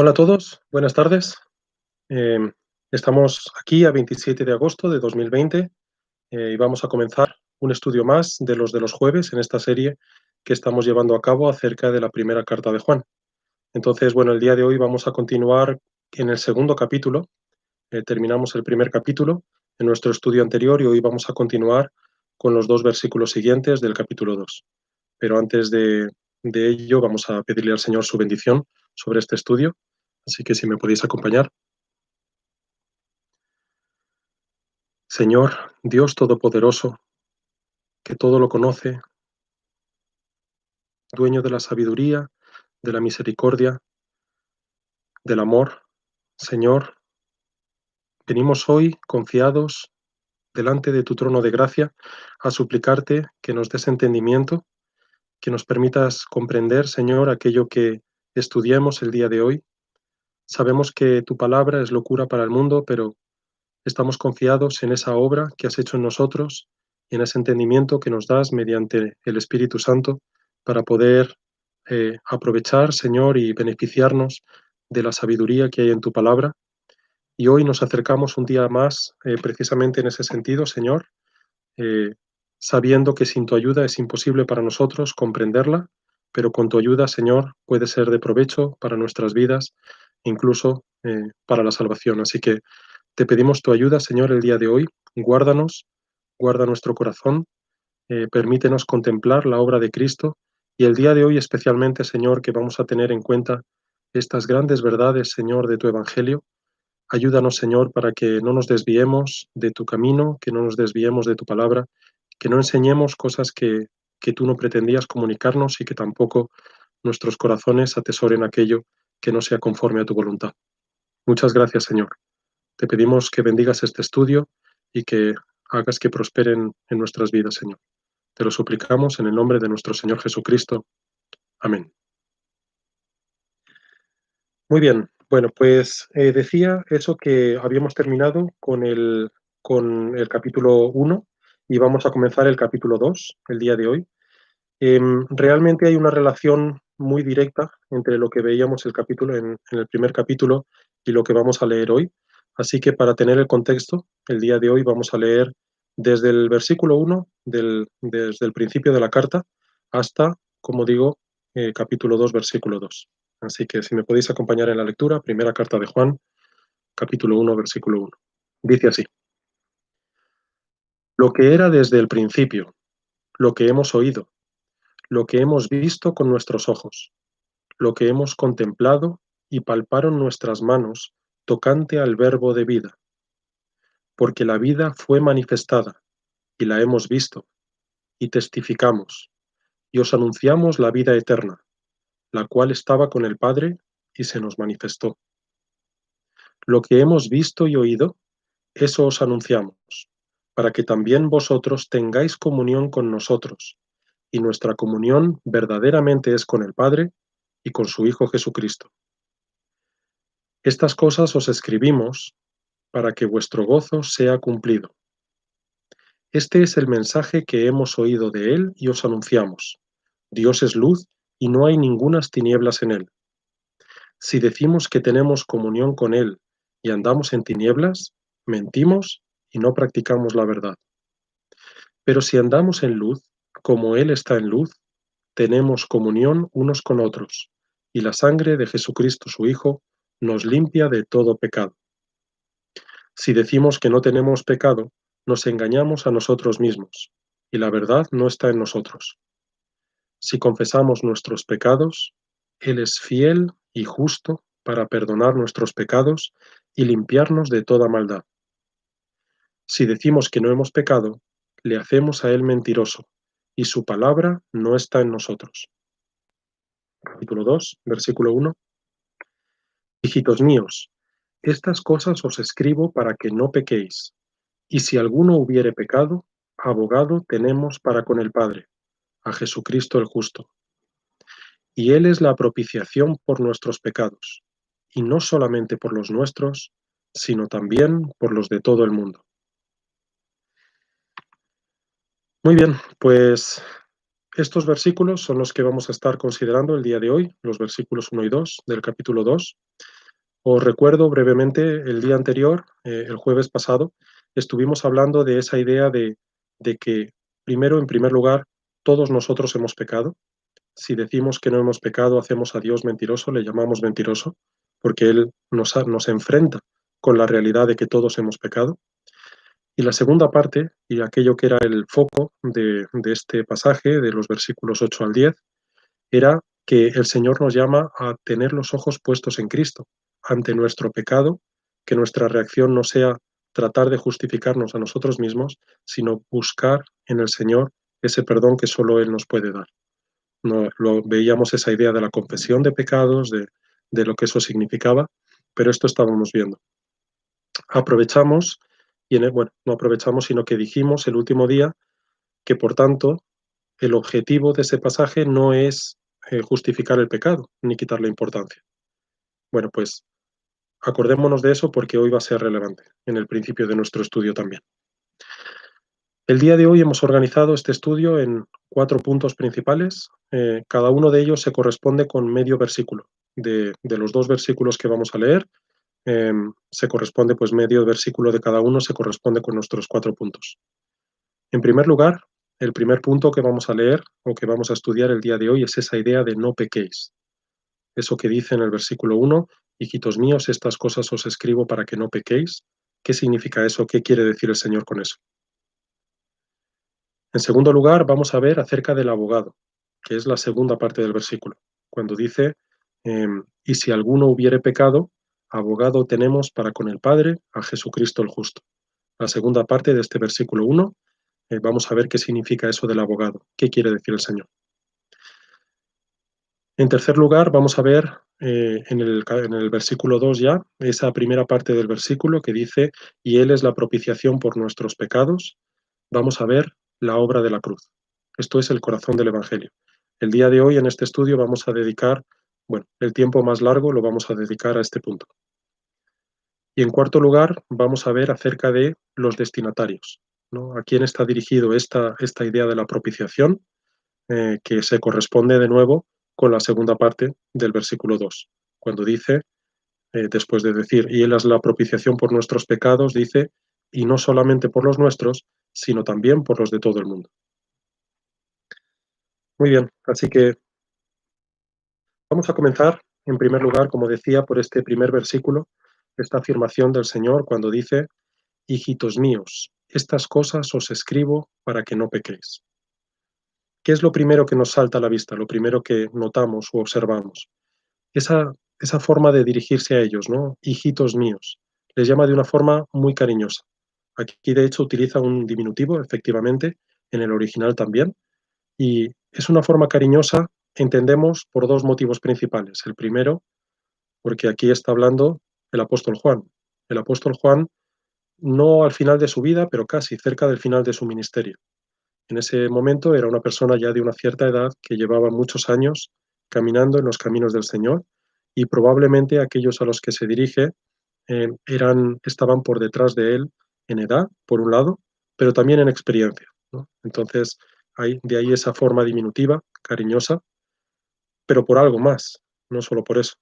Hola a todos, buenas tardes. Em, Estamos aquí a 27 de agosto de 2020 y vamos a comenzar un estudio más de los jueves en esta serie que estamos llevando a cabo acerca de la primera carta de Juan. Entonces, bueno, el día de hoy vamos a continuar en el segundo capítulo. Terminamos el primer capítulo en nuestro estudio anterior y hoy vamos a continuar con los dos versículos siguientes del capítulo 2. Pero antes de ello, vamos a pedirle al Señor su bendición sobre este estudio. Así que si me podéis acompañar. Señor, Dios Todopoderoso, que todo lo conoce, dueño de la sabiduría, de la misericordia, del amor, Señor, venimos hoy confiados delante de tu trono de gracia a suplicarte que nos des entendimiento, que nos permitas comprender, Señor, aquello que estudiemos el día de hoy. Sabemos que tu palabra es locura para el mundo, pero estamos confiados en esa obra que has hecho en nosotros y en ese entendimiento que nos das mediante el Espíritu Santo para poder aprovechar, Señor, y beneficiarnos de la sabiduría que hay en tu palabra. Y hoy nos acercamos un día más precisamente en ese sentido, Señor, eh, sabiendo que sin tu ayuda es imposible para nosotros comprenderla, pero con tu ayuda, Señor, puede ser de provecho para nuestras vidas, incluso para la salvación. Así que te pedimos tu ayuda, Señor, el día de hoy. Guárdanos, guarda nuestro corazón, permítenos contemplar la obra de Cristo y el día de hoy especialmente, Señor, que vamos a tener en cuenta estas grandes verdades, Señor, de tu Evangelio. Ayúdanos, Señor, para que no nos desviemos de tu camino, que no nos desviemos de tu palabra, que no enseñemos cosas que tú no pretendías comunicarnos y que tampoco nuestros corazones atesoren aquello que no sea conforme a tu voluntad. Muchas gracias, Señor. Te pedimos que bendigas este estudio y que hagas que prosperen en nuestras vidas, Señor. Te lo suplicamos en el nombre de nuestro Señor Jesucristo. Amén. Muy bien. Bueno, pues decía eso que habíamos terminado con el capítulo 1 y vamos a comenzar el capítulo 2 el día de hoy. Realmente hay una relación muy directa entre lo que veíamos en el primer capítulo y lo que vamos a leer hoy. Así que para tener el contexto, el día de hoy vamos a leer desde el versículo 1, desde el principio de la carta, hasta, como digo, capítulo 2, versículo 2. Así que si me podéis acompañar en la lectura, primera carta de Juan, capítulo 1, versículo 1. Dice así: Lo que era desde el principio, lo que hemos oído, lo que hemos visto con nuestros ojos, lo que hemos contemplado y palparon nuestras manos tocante al verbo de vida, porque la vida fue manifestada, y la hemos visto, y testificamos, y os anunciamos la vida eterna, la cual estaba con el Padre y se nos manifestó. Lo que hemos visto y oído, eso os anunciamos, para que también vosotros tengáis comunión con nosotros, y nuestra comunión verdaderamente es con el Padre y con su Hijo Jesucristo. Estas cosas os escribimos para que vuestro gozo sea cumplido. Este es el mensaje que hemos oído de Él y os anunciamos. Dios es luz y no hay ningunas tinieblas en Él. Si decimos que tenemos comunión con Él y andamos en tinieblas, mentimos y no practicamos la verdad. Pero si andamos en luz, como Él está en luz, tenemos comunión unos con otros, y la sangre de Jesucristo su Hijo nos limpia de todo pecado. Si decimos que no tenemos pecado, nos engañamos a nosotros mismos, y la verdad no está en nosotros. Si confesamos nuestros pecados, Él es fiel y justo para perdonar nuestros pecados y limpiarnos de toda maldad. Si decimos que no hemos pecado, le hacemos a Él mentiroso, y su palabra no está en nosotros. Capítulo 2, versículo 1. Hijitos míos, estas cosas os escribo para que no pequéis. Y si alguno hubiere pecado, abogado tenemos para con el Padre, a Jesucristo el justo. Y Él es la propiciación por nuestros pecados, y no solamente por los nuestros, sino también por los de todo el mundo. Muy bien, pues estos versículos son los que vamos a estar considerando el día de hoy, los versículos 1 y 2 del capítulo 2. Os recuerdo brevemente el día anterior, el jueves pasado, estuvimos hablando de esa idea de que, primero, en primer lugar, todos nosotros hemos pecado. Si decimos que no hemos pecado, hacemos a Dios mentiroso, le llamamos mentiroso, porque Él nos enfrenta con la realidad de que todos hemos pecado. Y la segunda parte, y aquello que era el foco de este pasaje, de los versículos 8 al 10, era que el Señor nos llama a tener los ojos puestos en Cristo ante nuestro pecado, que nuestra reacción no sea tratar de justificarnos a nosotros mismos, sino buscar en el Señor ese perdón que solo Él nos puede dar. No, veíamos esa idea de la confesión de pecados, de lo que eso significaba, pero esto estábamos viendo. Aprovechamos, bueno, no aprovechamos, sino que dijimos el último día que, por tanto, el objetivo de ese pasaje no es justificar el pecado ni quitarle importancia. Bueno, pues acordémonos de eso porque hoy va a ser relevante en el principio de nuestro estudio también. El día de hoy hemos organizado este estudio en 4 puntos principales. Cada uno de ellos se corresponde con medio versículo. De los 2 versículos que vamos a leer, se corresponde, pues medio versículo de cada uno se corresponde con nuestros 4 puntos. En primer lugar, el primer punto que vamos a leer o que vamos a estudiar el día de hoy es esa idea de no pequéis. Eso que dice en el versículo 1, hijitos míos, estas cosas os escribo para que no pequéis. ¿Qué significa eso? ¿Qué quiere decir el Señor con eso? En segundo lugar, vamos a ver acerca del abogado, que es la segunda parte del versículo, cuando dice, y si alguno hubiere pecado, abogado tenemos para con el Padre, a Jesucristo el justo. La segunda parte de este versículo 1, vamos a ver qué significa eso del abogado, qué quiere decir el Señor. En tercer lugar, vamos a ver en el versículo 2 ya, esa primera parte del versículo que dice, y Él es la propiciación por nuestros pecados. Vamos a ver la obra de la cruz. Esto es el corazón del Evangelio. El día de hoy en este estudio vamos a dedicar, bueno, el tiempo más largo lo vamos a dedicar a este punto. Y en cuarto lugar, vamos a ver acerca de los destinatarios, ¿no? ¿A quién está dirigido esta idea de la propiciación? Que se corresponde de nuevo con la segunda parte del versículo 2, cuando dice, después de decir, y Él es la propiciación por nuestros pecados, dice, y no solamente por los nuestros, sino también por los de todo el mundo. Muy bien, así que vamos a comenzar, en primer lugar, como decía, por este primer versículo, esta afirmación del Señor cuando dice, hijitos míos, estas cosas os escribo para que no pequéis. ¿Qué es lo primero que nos salta a la vista, lo primero que notamos o observamos? Esa forma de dirigirse a ellos, ¿no? Hijitos míos. Les llama de una forma muy cariñosa. Aquí, de hecho, utiliza un diminutivo, efectivamente, en el original también, y es una forma cariñosa, entendemos, por 2 motivos principales. El primero, porque aquí está hablando el apóstol Juan. El apóstol Juan, no al final de su vida, pero casi cerca del final de su ministerio. En ese momento era una persona ya de una cierta edad que llevaba muchos años caminando en los caminos del Señor y probablemente aquellos a los que se dirige estaban por detrás de él en edad, por un lado, pero también en experiencia, ¿no? Entonces, de ahí esa forma diminutiva, cariñosa, pero por algo más, no solo por eso.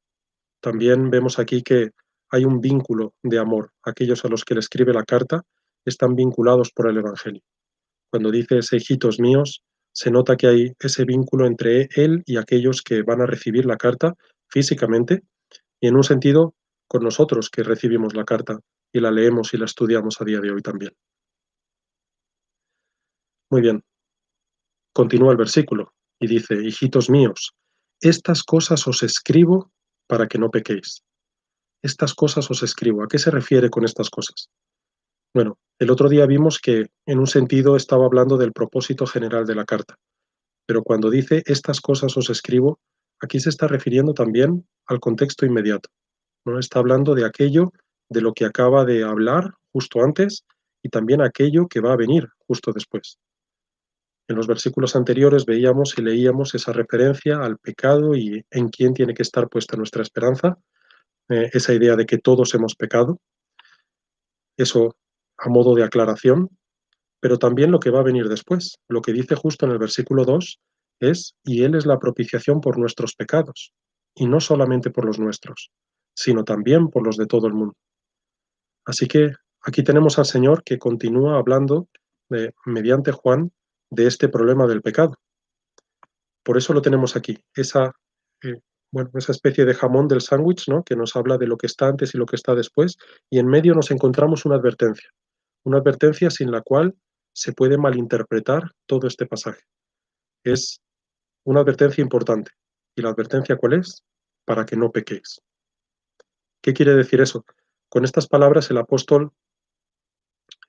También vemos aquí que hay un vínculo de amor. Aquellos a los que le escribe la carta están vinculados por el Evangelio. Cuando dice ese hijitos míos, se nota que hay ese vínculo entre él y aquellos que van a recibir la carta físicamente y en un sentido con nosotros que recibimos la carta y la leemos y la estudiamos a día de hoy también. Muy bien, continúa el versículo y dice, hijitos míos, estas cosas os escribo para que no pequéis. Estas cosas os escribo. ¿A qué se refiere con estas cosas? Bueno, el otro día vimos que en un sentido estaba hablando del propósito general de la carta. Pero cuando dice estas cosas os escribo, aquí se está refiriendo también al contexto inmediato, ¿no? Está hablando de aquello de lo que acaba de hablar justo antes y también aquello que va a venir justo después. En los versículos anteriores veíamos y leíamos esa referencia al pecado y en quién tiene que estar puesta nuestra esperanza, esa idea de que todos hemos pecado, eso a modo de aclaración, pero también lo que va a venir después, lo que dice justo en el versículo 2 y Él es la propiciación por nuestros pecados, y no solamente por los nuestros, sino también por los de todo el mundo. Así que aquí tenemos al Señor que continúa hablando mediante Juan de este problema del pecado. Por eso lo tenemos aquí, eh, esa especie de jamón del sándwich, ¿no? Que nos habla de lo que está antes y lo que está después, y en medio nos encontramos una advertencia sin la cual se puede malinterpretar todo este pasaje. Es una advertencia importante. ¿Y la advertencia cuál es? Para que no pequéis. ¿Qué quiere decir eso? Con estas palabras el apóstol,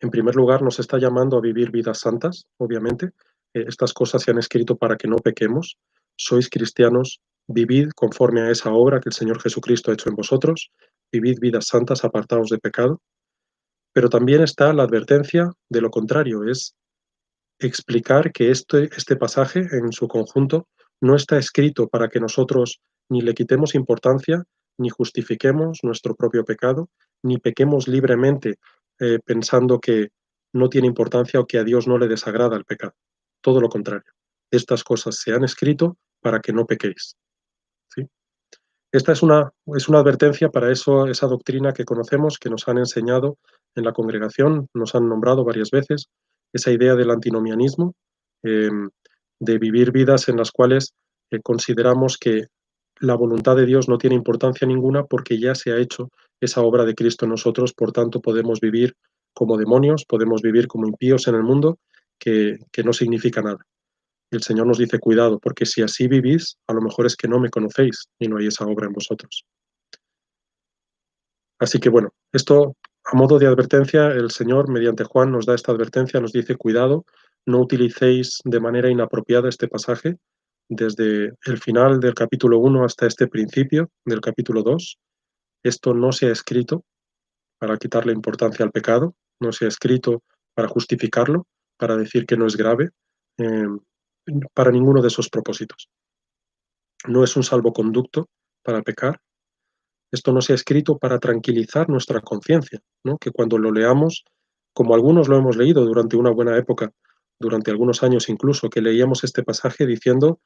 en primer lugar, nos está llamando a vivir vidas santas, obviamente. Estas cosas se han escrito para que no pequemos. Sois cristianos, vivid conforme a esa obra que el Señor Jesucristo ha hecho en vosotros. Vivid vidas santas, apartados de pecado. Pero también está la advertencia de lo contrario, es explicar que este pasaje en su conjunto no está escrito para que nosotros ni le quitemos importancia, ni justifiquemos nuestro propio pecado, ni pequemos libremente pensando que no tiene importancia o que a Dios no le desagrada el pecado. Todo lo contrario. Estas cosas se han escrito para que no pequéis. ¿Sí? Esta es una advertencia para eso, esa doctrina que conocemos, que nos han enseñado en la congregación, nos han nombrado varias veces, esa idea del antinomianismo, eh, de vivir vidas en las cuales consideramos que la voluntad de Dios no tiene importancia ninguna porque ya se ha hecho esa obra de Cristo en nosotros, por tanto podemos vivir como demonios, podemos vivir como impíos en el mundo, que no significa nada. Y el Señor nos dice, cuidado, porque si así vivís, a lo mejor es que no me conocéis y no hay esa obra en vosotros. Así que bueno, esto a modo de advertencia, el Señor mediante Juan nos da esta advertencia, nos dice, cuidado, no utilicéis de manera inapropiada este pasaje, desde el final del capítulo 1 hasta este principio del capítulo 2. Esto no se ha escrito para quitarle importancia al pecado, no se ha escrito para justificarlo, para decir que no es grave, eh, para ninguno de esos propósitos. No es un salvoconducto para pecar. Esto no se ha escrito para tranquilizar nuestra conciencia, ¿no? Que cuando lo leamos, como algunos lo hemos leído durante una buena época, durante algunos años incluso, que leíamos este pasaje diciendo,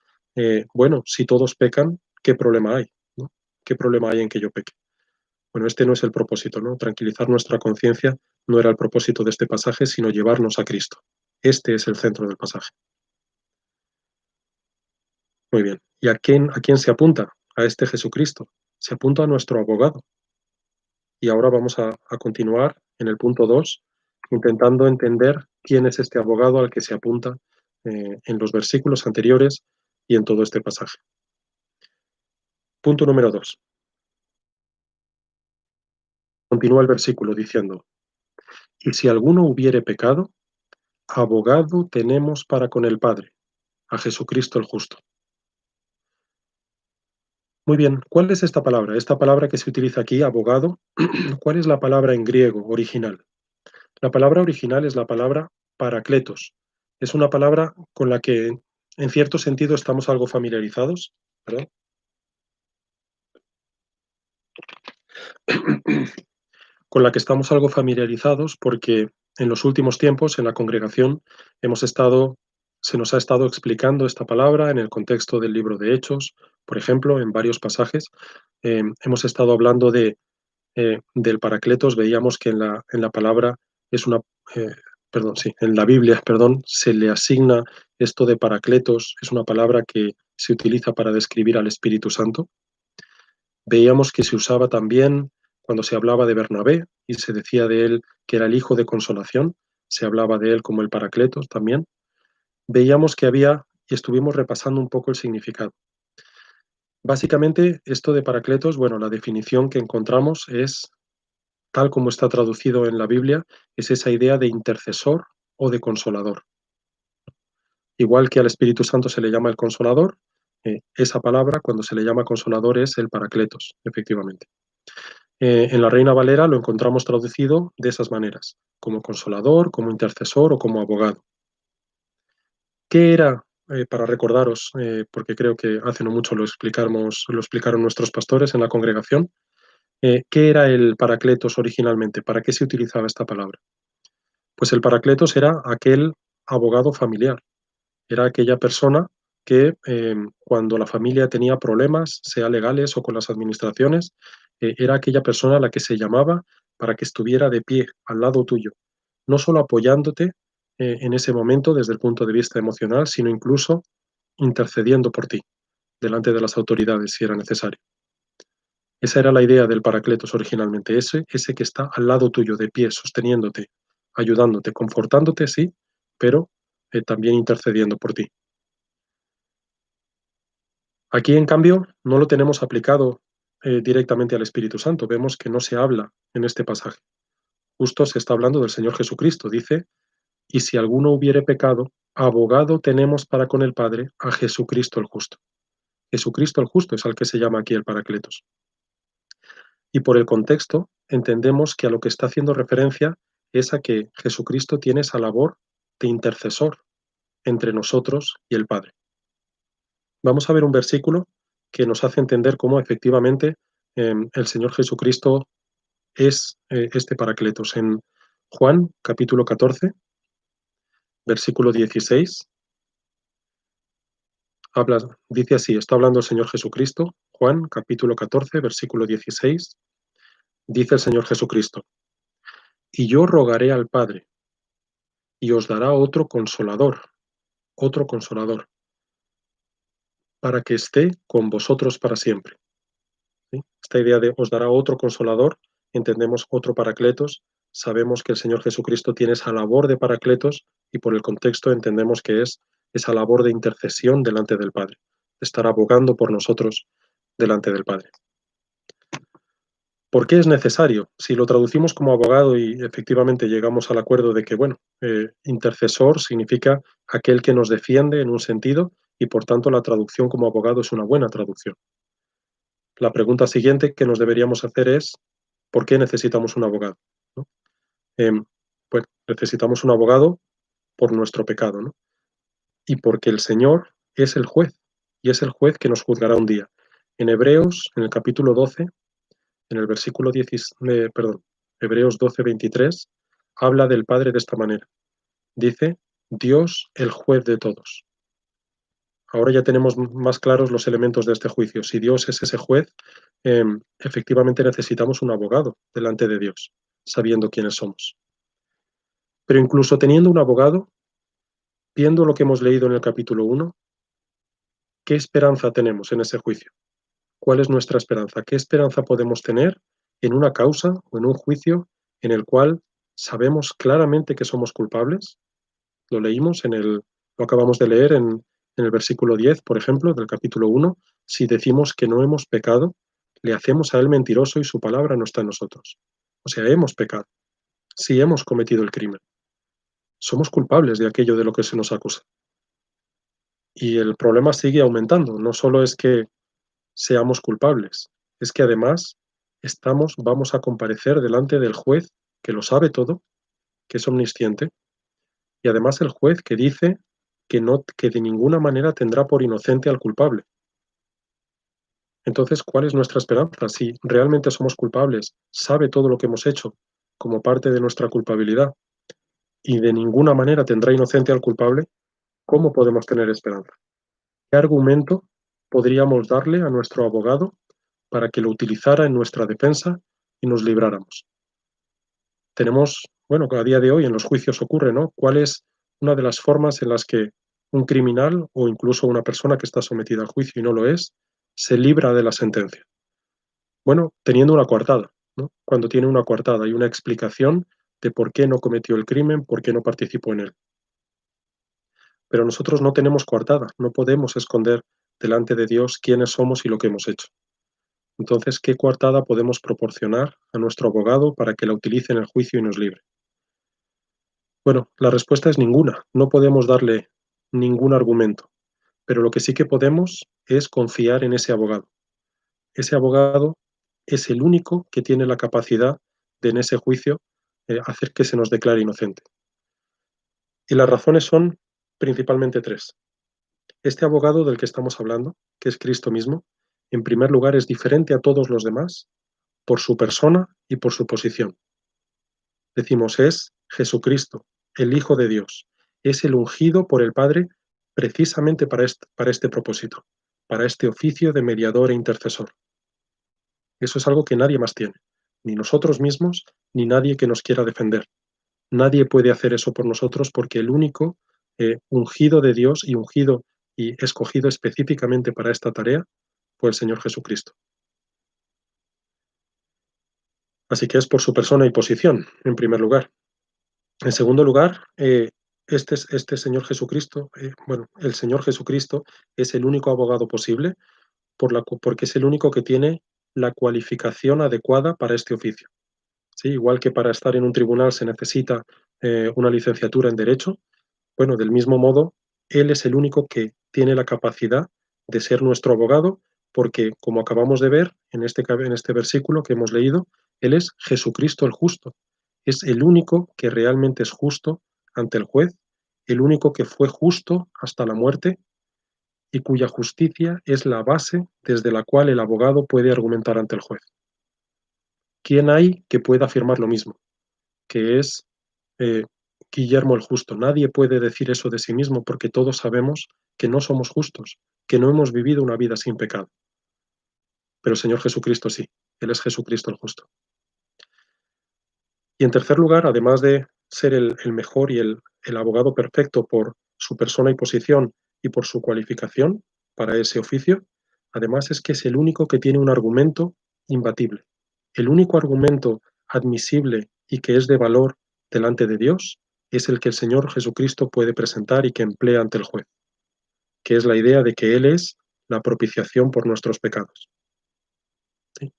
bueno, si todos pecan, ¿qué problema hay? ¿No? ¿Qué problema hay en que yo peque? Bueno, este no es el propósito, ¿no? Tranquilizar nuestra conciencia no era el propósito de este pasaje, sino llevarnos a Cristo. Este es el centro del pasaje. Muy bien. ¿Y a quién se apunta? A este Jesucristo. Se apunta a nuestro abogado. Y ahora vamos a continuar en el punto 2, intentando entender quién es este abogado al que se apunta en los versículos anteriores y en todo este pasaje. Punto número 2. Continúa el versículo diciendo, y si alguno hubiere pecado, abogado tenemos para con el Padre, a Jesucristo el justo. Muy bien, ¿cuál es esta palabra? Esta palabra que se utiliza aquí, abogado, ¿cuál es la palabra en griego original? La palabra original es la palabra paracletos. Es una palabra con la que, en cierto sentido, estamos algo familiarizados, ¿verdad? Con la que estamos algo familiarizados porque en los últimos tiempos en la congregación se nos ha estado explicando esta palabra en el contexto del libro de Hechos, por ejemplo, en varios pasajes. Hemos estado hablando del Paracletos, veíamos que en la palabra es una, eh, perdón, sí, en la Biblia, perdón, se le asigna esto de Paracletos, es una palabra que se utiliza para describir al Espíritu Santo. Veíamos que se usaba también cuando se hablaba de Bernabé y se decía de él que era el hijo de consolación, se hablaba de él como el Paracletos también. Veíamos que había, y estuvimos repasando un poco el significado. Básicamente, esto de Paracletos, bueno, la definición que encontramos es tal como está traducido en la Biblia, es esa idea de intercesor o de consolador. Igual que al Espíritu Santo se le llama el consolador, esa palabra cuando se le llama consolador es el paracletos, efectivamente. En la Reina Valera lo encontramos traducido de esas maneras, como consolador, como intercesor o como abogado. ¿Qué era, para recordaros, porque creo que hace no mucho lo explicaron nuestros pastores en la congregación, qué era el paracletos originalmente? ¿Para qué se utilizaba esta palabra? Pues el paracletos era aquel abogado familiar, era aquella persona que cuando la familia tenía problemas, sea legales o con las administraciones, era aquella persona a la que se llamaba para que estuviera de pie al lado tuyo, no solo apoyándote en ese momento desde el punto de vista emocional, sino incluso intercediendo por ti delante de las autoridades si era necesario. Esa era la idea del Paracletos originalmente, ese que está al lado tuyo, de pie, sosteniéndote, ayudándote, confortándote, sí, pero también intercediendo por ti. Aquí, en cambio, no lo tenemos aplicado directamente al Espíritu Santo. Vemos que no se habla en este pasaje. Justo se está hablando del Señor Jesucristo. Dice, y si alguno hubiere pecado, abogado tenemos para con el Padre a Jesucristo el justo. Jesucristo el justo es al que se llama aquí el Paracletos. Y por el contexto, entendemos que a lo que está haciendo referencia es a que Jesucristo tiene esa labor de intercesor entre nosotros y el Padre. Vamos a ver un versículo que nos hace entender cómo efectivamente el Señor Jesucristo es este Paracletos. En Juan capítulo 14, versículo 16, habla, dice así, está hablando el Señor Jesucristo, Juan capítulo 14, versículo 16, dice el Señor Jesucristo, y yo rogaré al Padre, y os dará otro consolador, para que esté con vosotros para siempre. ¿Sí? Esta idea de os dará otro consolador, entendemos otro paracletos, sabemos que el Señor Jesucristo tiene esa labor de paracletos y por el contexto entendemos que es esa labor de intercesión delante del Padre, de estar abogando por nosotros delante del Padre. ¿Por qué es necesario? Si lo traducimos como abogado y efectivamente llegamos al acuerdo de que, bueno, intercesor significa aquel que nos defiende en un sentido y por tanto la traducción como abogado es una buena traducción. La pregunta siguiente que nos deberíamos hacer es, ¿por qué necesitamos un abogado? ¿No? Em, pues necesitamos un abogado por nuestro pecado, ¿no? Y porque el Señor es el juez, y es el juez que nos juzgará un día. En Hebreos, en el capítulo 12, en el versículo 10, Hebreos 12, 23, habla del Padre de esta manera. Dice, Dios el juez de todos. Ahora ya tenemos más claros los elementos de este juicio. Si Dios es ese juez, efectivamente necesitamos un abogado delante de Dios, sabiendo quiénes somos. Pero incluso teniendo un abogado, viendo lo que hemos leído en el capítulo 1, ¿qué esperanza tenemos en ese juicio? ¿Cuál es nuestra esperanza? ¿Qué esperanza podemos tener en una causa o en un juicio en el cual sabemos claramente que somos culpables? Lo leímos lo acabamos de leer en el versículo 10, por ejemplo, del capítulo 1. Si decimos que no hemos pecado, le hacemos a él mentiroso y su palabra no está en nosotros. O sea, hemos pecado. Sí hemos cometido el crimen. Somos culpables de aquello de lo que se nos acusa. Y el problema sigue aumentando. No solo es que seamos culpables, es que además vamos a comparecer delante del juez que lo sabe todo, que es omnisciente, y además el juez que dice que de ninguna manera tendrá por inocente al culpable. Entonces, ¿cuál es nuestra esperanza? Si realmente somos culpables, sabe todo lo que hemos hecho como parte de nuestra culpabilidad y de ninguna manera tendrá inocente al culpable, ¿cómo podemos tener esperanza? ¿Qué argumento podríamos darle a nuestro abogado para que lo utilizara en nuestra defensa y nos libráramos? Tenemos, bueno, a día de hoy en los juicios ocurre, ¿no? ¿Cuál es una de las formas en las que un criminal o incluso una persona que está sometida al juicio y no lo es, se libra de la sentencia? Bueno, teniendo una coartada, ¿no? Cuando tiene una coartada y una explicación de por qué no cometió el crimen, por qué no participó en él. Pero nosotros no tenemos coartada, no podemos esconder delante de Dios quiénes somos y lo que hemos hecho. Entonces, ¿qué coartada podemos proporcionar a nuestro abogado para que la utilice en el juicio y nos libre? Bueno, la respuesta es ninguna. No podemos darle ningún argumento, pero lo que sí que podemos es confiar en ese abogado. Ese abogado es el único que tiene la capacidad de en ese juicio hacer que se nos declare inocente. Y las razones son principalmente tres. Este abogado del que estamos hablando, que es Cristo mismo, en primer lugar es diferente a todos los demás por su persona y por su posición. Decimos, es Jesucristo, el Hijo de Dios, es el ungido por el Padre precisamente para este propósito, para este oficio de mediador e intercesor. Eso es algo que nadie más tiene, ni nosotros mismos, ni nadie que nos quiera defender. Nadie puede hacer eso por nosotros porque el único ungido de Dios y ungido y escogido específicamente para esta tarea fue el Señor Jesucristo. Así que es por su persona y posición, en primer lugar. En segundo lugar, este Señor Jesucristo, bueno, el Señor Jesucristo es el único abogado posible porque es el único que tiene la cualificación adecuada para este oficio. ¿Sí? Igual que para estar en un tribunal se necesita una licenciatura en Derecho, bueno, del mismo modo, Él es el único que tiene la capacidad de ser nuestro abogado, porque como acabamos de ver en este versículo que hemos leído, Él es Jesucristo el justo. Es el único que realmente es justo ante el juez, el único que fue justo hasta la muerte y cuya justicia es la base desde la cual el abogado puede argumentar ante el juez. ¿Quién hay que pueda afirmar lo mismo? Que es eh, Guillermo el Justo. Nadie puede decir eso de sí mismo porque todos sabemos que no somos justos, que no hemos vivido una vida sin pecado. Pero el Señor Jesucristo sí, Él es Jesucristo el Justo. Y en tercer lugar, además de ser el mejor y el abogado perfecto por su persona y posición y por su cualificación para ese oficio, además es que es el único que tiene un argumento imbatible. El único argumento admisible y que es de valor delante de Dios es el que el Señor Jesucristo puede presentar y que emplea ante el juez, que es la idea de que Él es la propiciación por nuestros pecados. ¿Sí?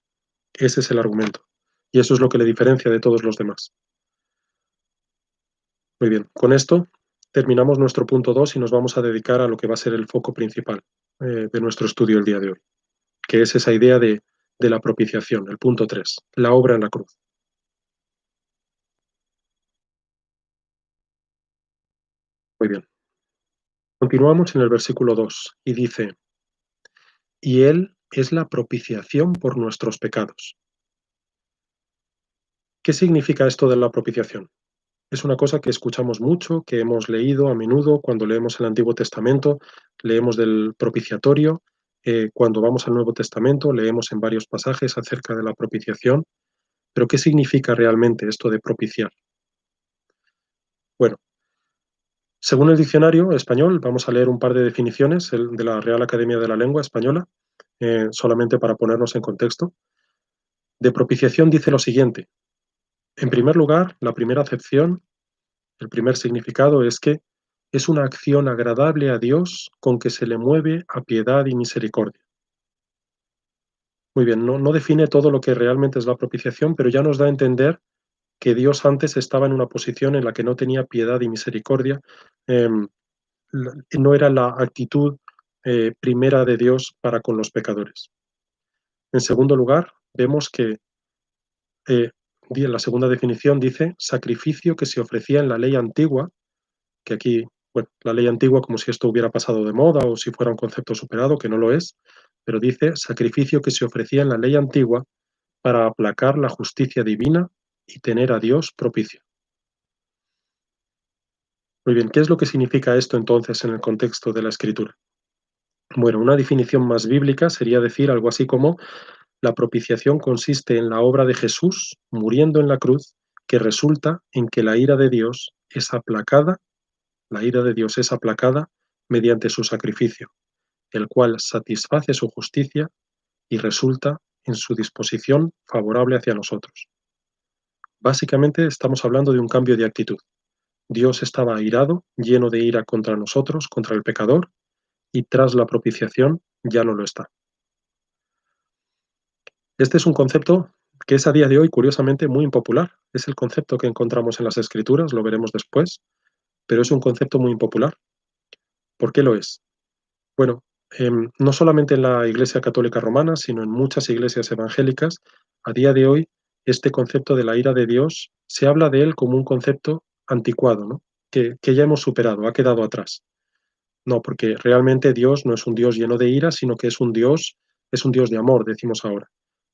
Ese es el argumento. Y eso es lo que le diferencia de todos los demás. Muy bien, con esto terminamos nuestro punto 2 y nos vamos a dedicar a lo que va a ser el foco principal de nuestro estudio el día de hoy, que es esa idea de la propiciación, el punto 3, la obra en la cruz. Muy bien, continuamos en el versículo 2 y dice, y Él es la propiciación por nuestros pecados. ¿Qué significa esto de la propiciación? Es una cosa que escuchamos mucho, que hemos leído a menudo cuando leemos el Antiguo Testamento, leemos del propiciatorio, cuando vamos al Nuevo Testamento leemos en varios pasajes acerca de la propiciación, pero ¿qué significa realmente esto de propiciar? Bueno, según el diccionario español, vamos a leer un par de definiciones de la Real Academia de la Lengua Española, solamente para ponernos en contexto. De propiciación dice lo siguiente. En primer lugar, la primera acepción, el primer significado es que es una acción agradable a Dios con que se le mueve a piedad y misericordia. Muy bien, no define todo lo que realmente es la propiciación, pero ya nos da a entender que Dios antes estaba en una posición en la que no tenía piedad y misericordia. em, no era la actitud primera de Dios para con los pecadores. En segundo lugar, vemos que la segunda definición dice sacrificio que se ofrecía en la ley antigua, que aquí, bueno, la ley antigua como si esto hubiera pasado de moda o si fuera un concepto superado, que no lo es, pero dice sacrificio que se ofrecía en la ley antigua para aplacar la justicia divina y tener a Dios propicio. Muy bien, ¿qué es lo que significa esto entonces en el contexto de la escritura? Bueno, una definición más bíblica sería decir algo así como la propiciación consiste en la obra de Jesús muriendo en la cruz que resulta en que la ira de Dios es aplacada mediante su sacrificio, el cual satisface su justicia y resulta en su disposición favorable hacia nosotros. Básicamente estamos hablando de un cambio de actitud. Dios estaba airado, lleno de ira contra nosotros, contra el pecador, y tras la propiciación ya no lo está. Este es un concepto que es a día de hoy, curiosamente, muy impopular. Es el concepto que encontramos en las Escrituras, lo veremos después, pero es un concepto muy impopular. ¿Por qué lo es? Bueno, no solamente en la Iglesia Católica Romana, sino en muchas iglesias evangélicas, a día de hoy, este concepto de la ira de Dios, se habla de él como un concepto anticuado, ¿no? Que ya hemos superado, ha quedado atrás. No, porque realmente Dios no es un Dios lleno de ira, sino que es un Dios de amor, decimos ahora.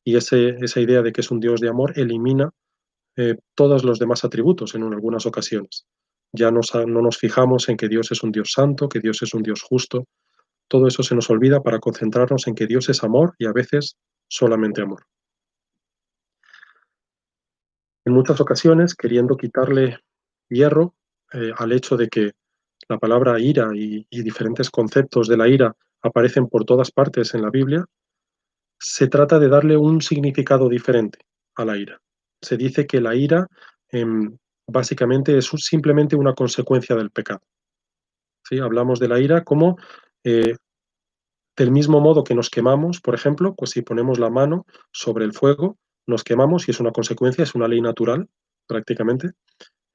Y esa idea de que es un Dios de amor elimina todos los demás atributos en algunas ocasiones. no nos fijamos en que Dios es un Dios santo, que Dios es un Dios justo. Todo eso se nos olvida para concentrarnos en que Dios es amor y a veces solamente amor. En muchas ocasiones, queriendo quitarle hierro al hecho de que la palabra ira y diferentes conceptos de la ira aparecen por todas partes en la Biblia, se trata de darle un significado diferente a la ira. Se dice que la ira básicamente es simplemente una consecuencia del pecado. ¿Sí? Hablamos de la ira como eh, del mismo modo que nos quemamos, por ejemplo, pues si ponemos la mano sobre el fuego, nos quemamos y es una consecuencia, es una ley natural prácticamente,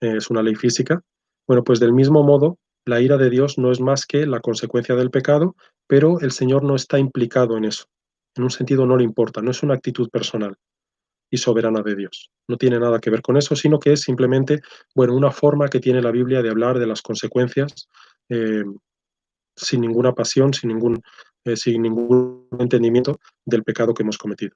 es una ley física. Bueno, pues del mismo modo, la ira de Dios no es más que la consecuencia del pecado, pero el Señor no está implicado en eso. En un sentido no le importa, no es una actitud personal y soberana de Dios. No tiene nada que ver con eso, sino que es simplemente, bueno, una forma que tiene la Biblia de hablar de las consecuencias eh, sin ninguna pasión, sin ningún entendimiento del pecado que hemos cometido.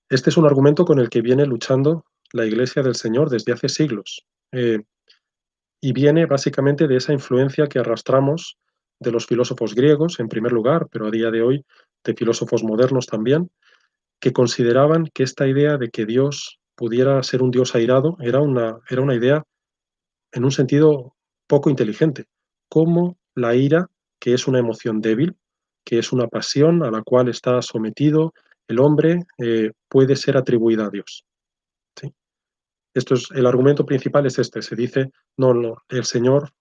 Este es un argumento con el que viene luchando la Iglesia del Señor desde hace siglos. Y viene básicamente de esa influencia que arrastramos de los filósofos griegos, en primer lugar, pero a día de hoy de filósofos modernos también, que consideraban que esta idea de que Dios pudiera ser un Dios airado era una idea en un sentido poco inteligente, como la ira, que es una emoción débil, que es una pasión a la cual está sometido el hombre, puede ser atribuida a Dios. ¿Sí? Esto es, el argumento principal es este, se dice, no, no, el Señor,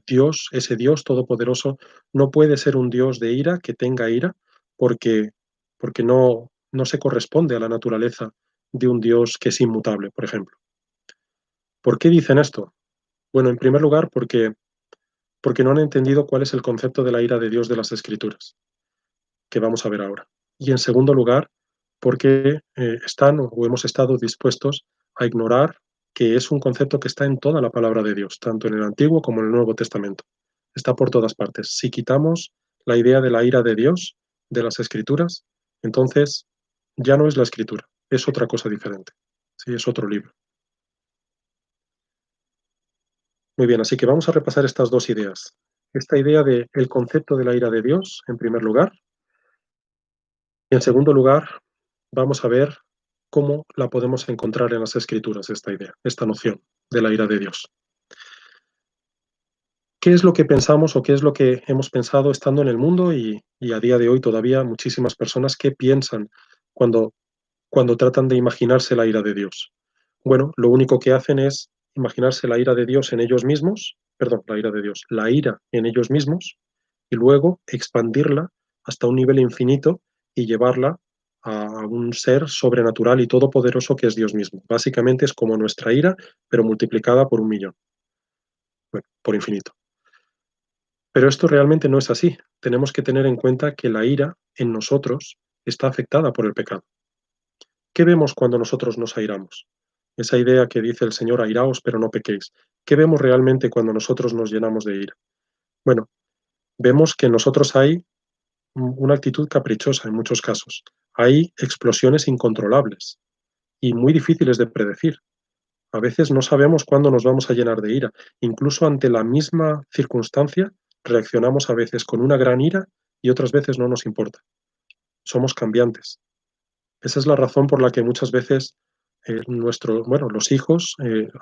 Dios, ese Dios todopoderoso, no puede ser un Dios de ira, que tenga ira, porque, porque no se corresponde a la naturaleza de un Dios que es inmutable, por ejemplo. ¿Por qué dicen esto? Bueno, en primer lugar, porque no han entendido cuál es el concepto de la ira de Dios de las Escrituras, que vamos a ver ahora. Y en segundo lugar, porque están o hemos estado dispuestos a ignorar que es un concepto que está en toda la palabra de Dios, tanto en el Antiguo como en el Nuevo Testamento. Está por todas partes. Si quitamos la idea de la ira de Dios de las Escrituras, entonces ya no es la Escritura, es otra cosa diferente. Sí, es otro libro. Muy bien, así que vamos a repasar estas dos ideas. Esta idea de el concepto de la ira de Dios, en primer lugar, y en segundo lugar, vamos a ver cómo la podemos encontrar en las Escrituras, esta idea, esta noción de la ira de Dios. ¿Qué es lo que pensamos o qué es lo que hemos pensado estando en el mundo y a día de hoy todavía muchísimas personas que piensan cuando, cuando tratan de imaginarse la ira de Dios? Bueno, lo único que hacen es imaginarse la ira de Dios en ellos mismos, perdón, la ira de Dios, la ira en ellos mismos y luego expandirla hasta un nivel infinito y llevarla a un ser sobrenatural y todopoderoso que es Dios mismo. Básicamente es como nuestra ira, pero multiplicada por 1.000.000, bueno, por infinito. Pero esto realmente no es así. Tenemos que tener en cuenta que la ira en nosotros está afectada por el pecado. ¿Qué vemos cuando nosotros nos airamos? Esa idea que dice el Señor, airaos, pero no pequéis. ¿Qué vemos realmente cuando nosotros nos llenamos de ira? Bueno, vemos que en nosotros hay una actitud caprichosa en muchos casos. Hay explosiones incontrolables y muy difíciles de predecir. A veces no sabemos cuándo nos vamos a llenar de ira. Incluso ante la misma circunstancia, reaccionamos a veces con una gran ira y otras veces no nos importa. Somos cambiantes. Esa es la razón por la que muchas veces bueno, los hijos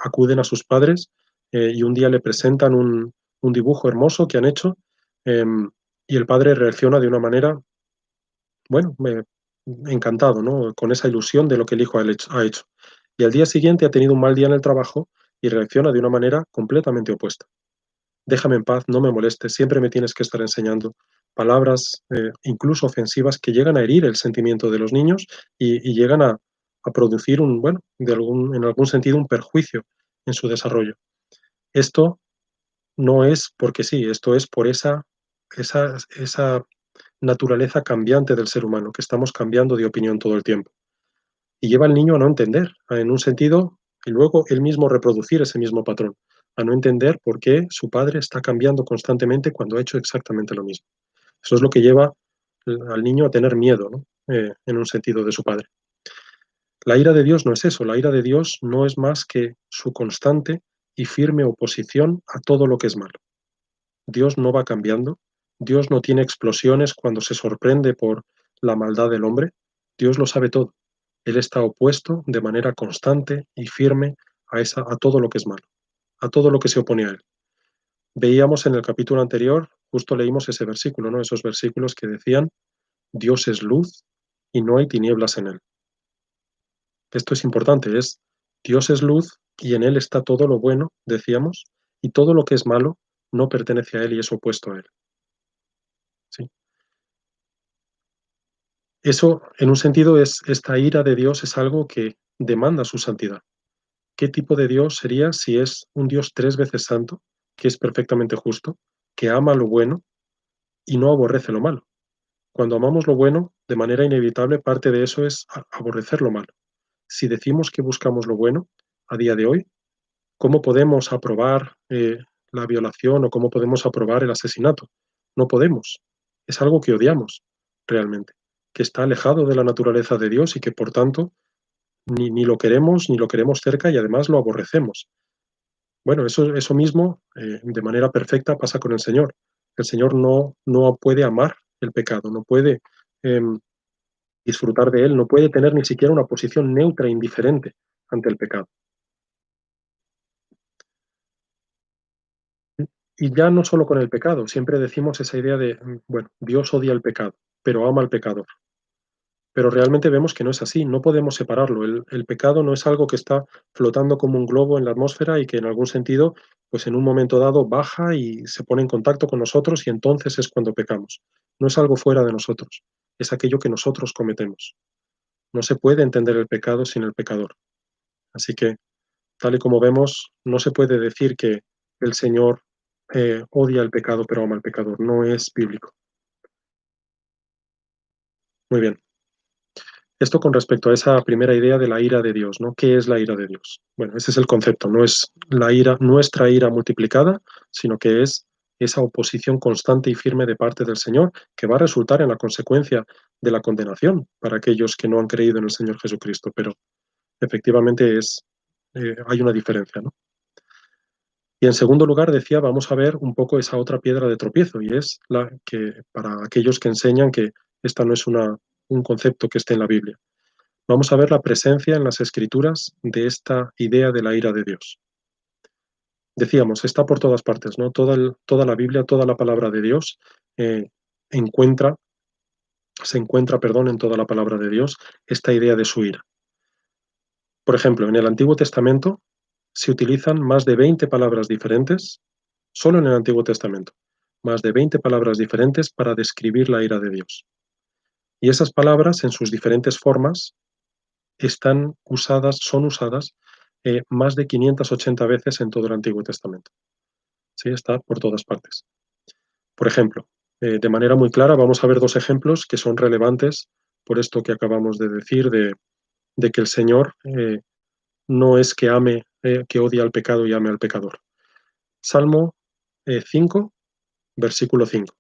acuden a sus padres y un día le presentan un dibujo hermoso que han hecho em, y el padre reacciona de una manera, bueno, encantado, ¿no? Con esa ilusión de lo que el hijo ha hecho. Y al día siguiente ha tenido un mal día en el trabajo y reacciona de una manera completamente opuesta. Déjame en paz, no me molestes, siempre me tienes que estar enseñando palabras, incluso ofensivas, que llegan a herir el sentimiento de los niños y llegan a producir bueno, en algún sentido, un perjuicio en su desarrollo. Esto no es porque sí, esto es por esa naturaleza cambiante del ser humano, que estamos cambiando de opinión todo el tiempo. Y lleva al niño a no entender, en un sentido, y luego él mismo reproducir ese mismo patrón, a no entender por qué su padre está cambiando constantemente cuando ha hecho exactamente lo mismo. Eso es lo que lleva al niño a tener miedo, ¿no? En un sentido de su padre. La ira de Dios no es eso, la ira de Dios no es más que su constante y firme oposición a todo lo que es malo. Dios no va cambiando, Dios no tiene explosiones cuando se sorprende por la maldad del hombre, Dios lo sabe todo. Él está opuesto de manera constante y firme a todo lo que es malo, a todo lo que se opone a él. Veíamos en el capítulo anterior, justo leímos ese versículo, ¿no? Esos versículos que decían, Dios es luz y no hay tinieblas en él. Esto es importante, es Dios es luz y en él está todo lo bueno, decíamos, y todo lo que es malo no pertenece a él y es opuesto a él. ¿Sí? Eso, en un sentido, esta ira de Dios es algo que demanda su santidad. ¿Qué tipo de Dios sería si es un Dios 3 veces santo, que es perfectamente justo, que ama lo bueno y no aborrece lo malo? Cuando amamos lo bueno, de manera inevitable, parte de eso es aborrecer lo malo. Si decimos que buscamos lo bueno, a día de hoy, ¿cómo podemos aprobar la violación o cómo podemos aprobar el asesinato? No podemos. Es algo que odiamos realmente, que está alejado de la naturaleza de Dios y que por tanto ni lo queremos ni lo queremos cerca y además lo aborrecemos. Bueno, eso mismo de manera perfecta pasa con el Señor. El Señor no puede amar el pecado, no puede em, disfrutar de él, no puede tener ni siquiera una posición neutra e indiferente ante el pecado. Y ya no solo con el pecado, siempre decimos esa idea de, bueno, Dios odia el pecado, pero ama al pecador. Pero realmente vemos que no es así, no podemos separarlo. El pecado no es algo que está flotando como un globo en la atmósfera y que en algún sentido, pues en un momento dado baja y se pone en contacto con nosotros y entonces es cuando pecamos. No es algo fuera de nosotros, es aquello que nosotros cometemos. No se puede entender el pecado sin el pecador. Así que, tal y como vemos, no se puede decir que el Señor odia el pecado pero ama al pecador. No es bíblico. Muy bien. Esto con respecto a esa primera idea de la ira de Dios, ¿no? ¿Qué es la ira de Dios? Bueno, ese es el concepto. No es la ira, nuestra ira multiplicada, sino que es esa oposición constante y firme de parte del Señor que va a resultar en la consecuencia de la condenación para aquellos que no han creído en el Señor Jesucristo. Pero efectivamente hay una diferencia, ¿no? Y en segundo lugar, decía, vamos a ver un poco esa otra piedra de tropiezo, y es la que para aquellos que enseñan que esta no es un concepto que esté en la Biblia. Vamos a ver la presencia en las Escrituras de esta idea de la ira de Dios. Decíamos, está por todas partes, ¿no? Toda la Biblia, toda la palabra de Dios eh, encuentra, se encuentra, perdón, en toda la palabra de Dios esta idea de su ira. Por ejemplo, en el Antiguo Testamento se utilizan más de 20 palabras diferentes, solo en el Antiguo Testamento, más de 20 palabras diferentes para describir la ira de Dios. Y esas palabras, en sus diferentes formas, son usadas más de 580 veces en todo el Antiguo Testamento. Sí, está por todas partes. Por ejemplo, de manera muy clara, vamos a ver dos ejemplos que son relevantes por esto que acabamos de decir, de que el Señor no es que ame, que odia al pecado y ame al pecador. Salmo 5, versículo 5.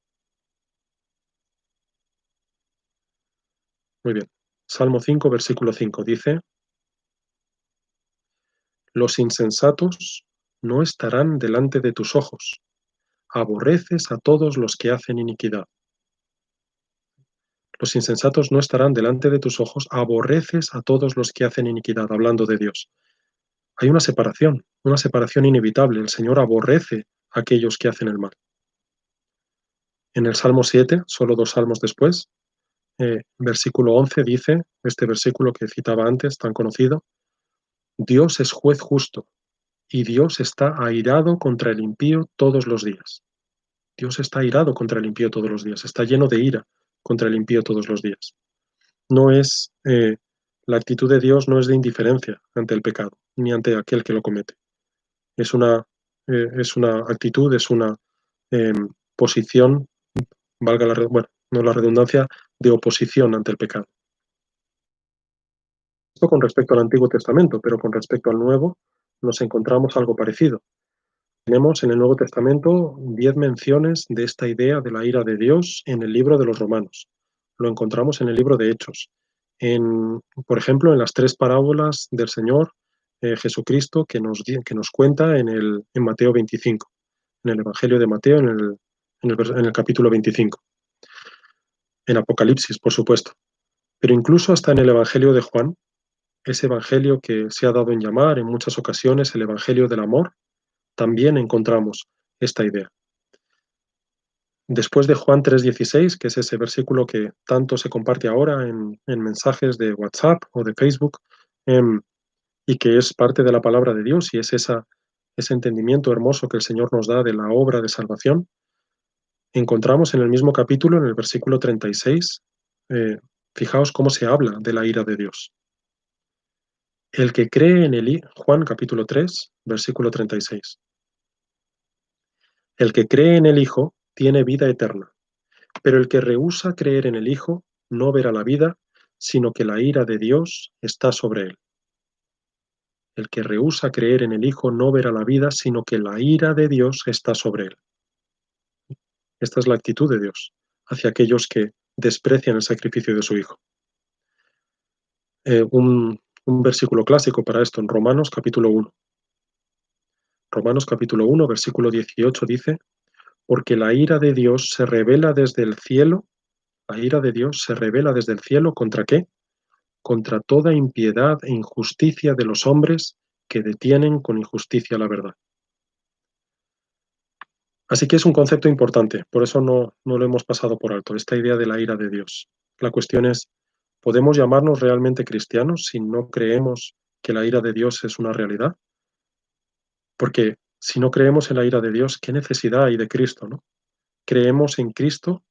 Muy bien. Salmo 5, versículo 5 dice, los insensatos no estarán delante de tus ojos, aborreces a todos los que hacen iniquidad. Los insensatos no estarán delante de tus ojos, aborreces a todos los que hacen iniquidad, hablando de Dios. Hay una separación inevitable. El Señor aborrece a aquellos que hacen el mal. En el Salmo 7, solo dos salmos después, versículo 11 dice, este versículo que citaba antes, tan conocido, Dios es juez justo y Dios está airado contra el impío todos los días. Dios está airado contra el impío todos los días, está lleno de ira contra el impío todos los días. No es, la actitud de Dios no es de indiferencia ante el pecado, ni ante aquel que lo comete. Es es una actitud, es una posición, bueno, no la redundancia, de oposición ante el pecado. Esto con respecto al Antiguo Testamento, pero con respecto al Nuevo nos encontramos algo parecido. Tenemos en el Nuevo Testamento 10 menciones de esta idea de la ira de Dios en el libro de los Romanos. Lo encontramos en el libro de Hechos. Por ejemplo, en las tres parábolas del Señor, Jesucristo que nos cuenta en Mateo 25, en el Evangelio de Mateo, en el capítulo 25, en Apocalipsis, por supuesto. Pero incluso hasta en el Evangelio de Juan, ese Evangelio que se ha dado en llamar en muchas ocasiones el Evangelio del amor, también encontramos esta idea. Después de Juan 3:16, que es ese versículo que tanto se comparte ahora en mensajes de WhatsApp o de Facebook, em, y que es parte de la palabra de Dios y es ese entendimiento hermoso que el Señor nos da de la obra de salvación, encontramos en el mismo capítulo, en el versículo 36, fijaos cómo se habla de la ira de Dios. El que cree en Juan capítulo 3, versículo 36. El que cree en el Hijo tiene vida eterna, pero el que rehúsa creer en el Hijo no verá la vida, sino que la ira de Dios está sobre él. El que rehúsa creer en el Hijo no verá la vida, sino que la ira de Dios está sobre él. Esta es la actitud de Dios hacia aquellos que desprecian el sacrificio de su Hijo. Un versículo clásico para esto en Romanos capítulo 1. Romanos capítulo 1, versículo 18 dice, porque la ira de Dios se revela desde el cielo, la ira de Dios se revela desde el cielo ¿contra qué? Contra toda impiedad e injusticia de los hombres que detienen con injusticia la verdad. Así que es un concepto importante, por eso no lo hemos pasado por alto, esta idea de la ira de Dios. La cuestión es, ¿podemos llamarnos realmente cristianos si no creemos que la ira de Dios es una realidad? Porque si no creemos en la ira de Dios, ¿qué necesidad hay de Cristo, no? ¿Creemos en Cristo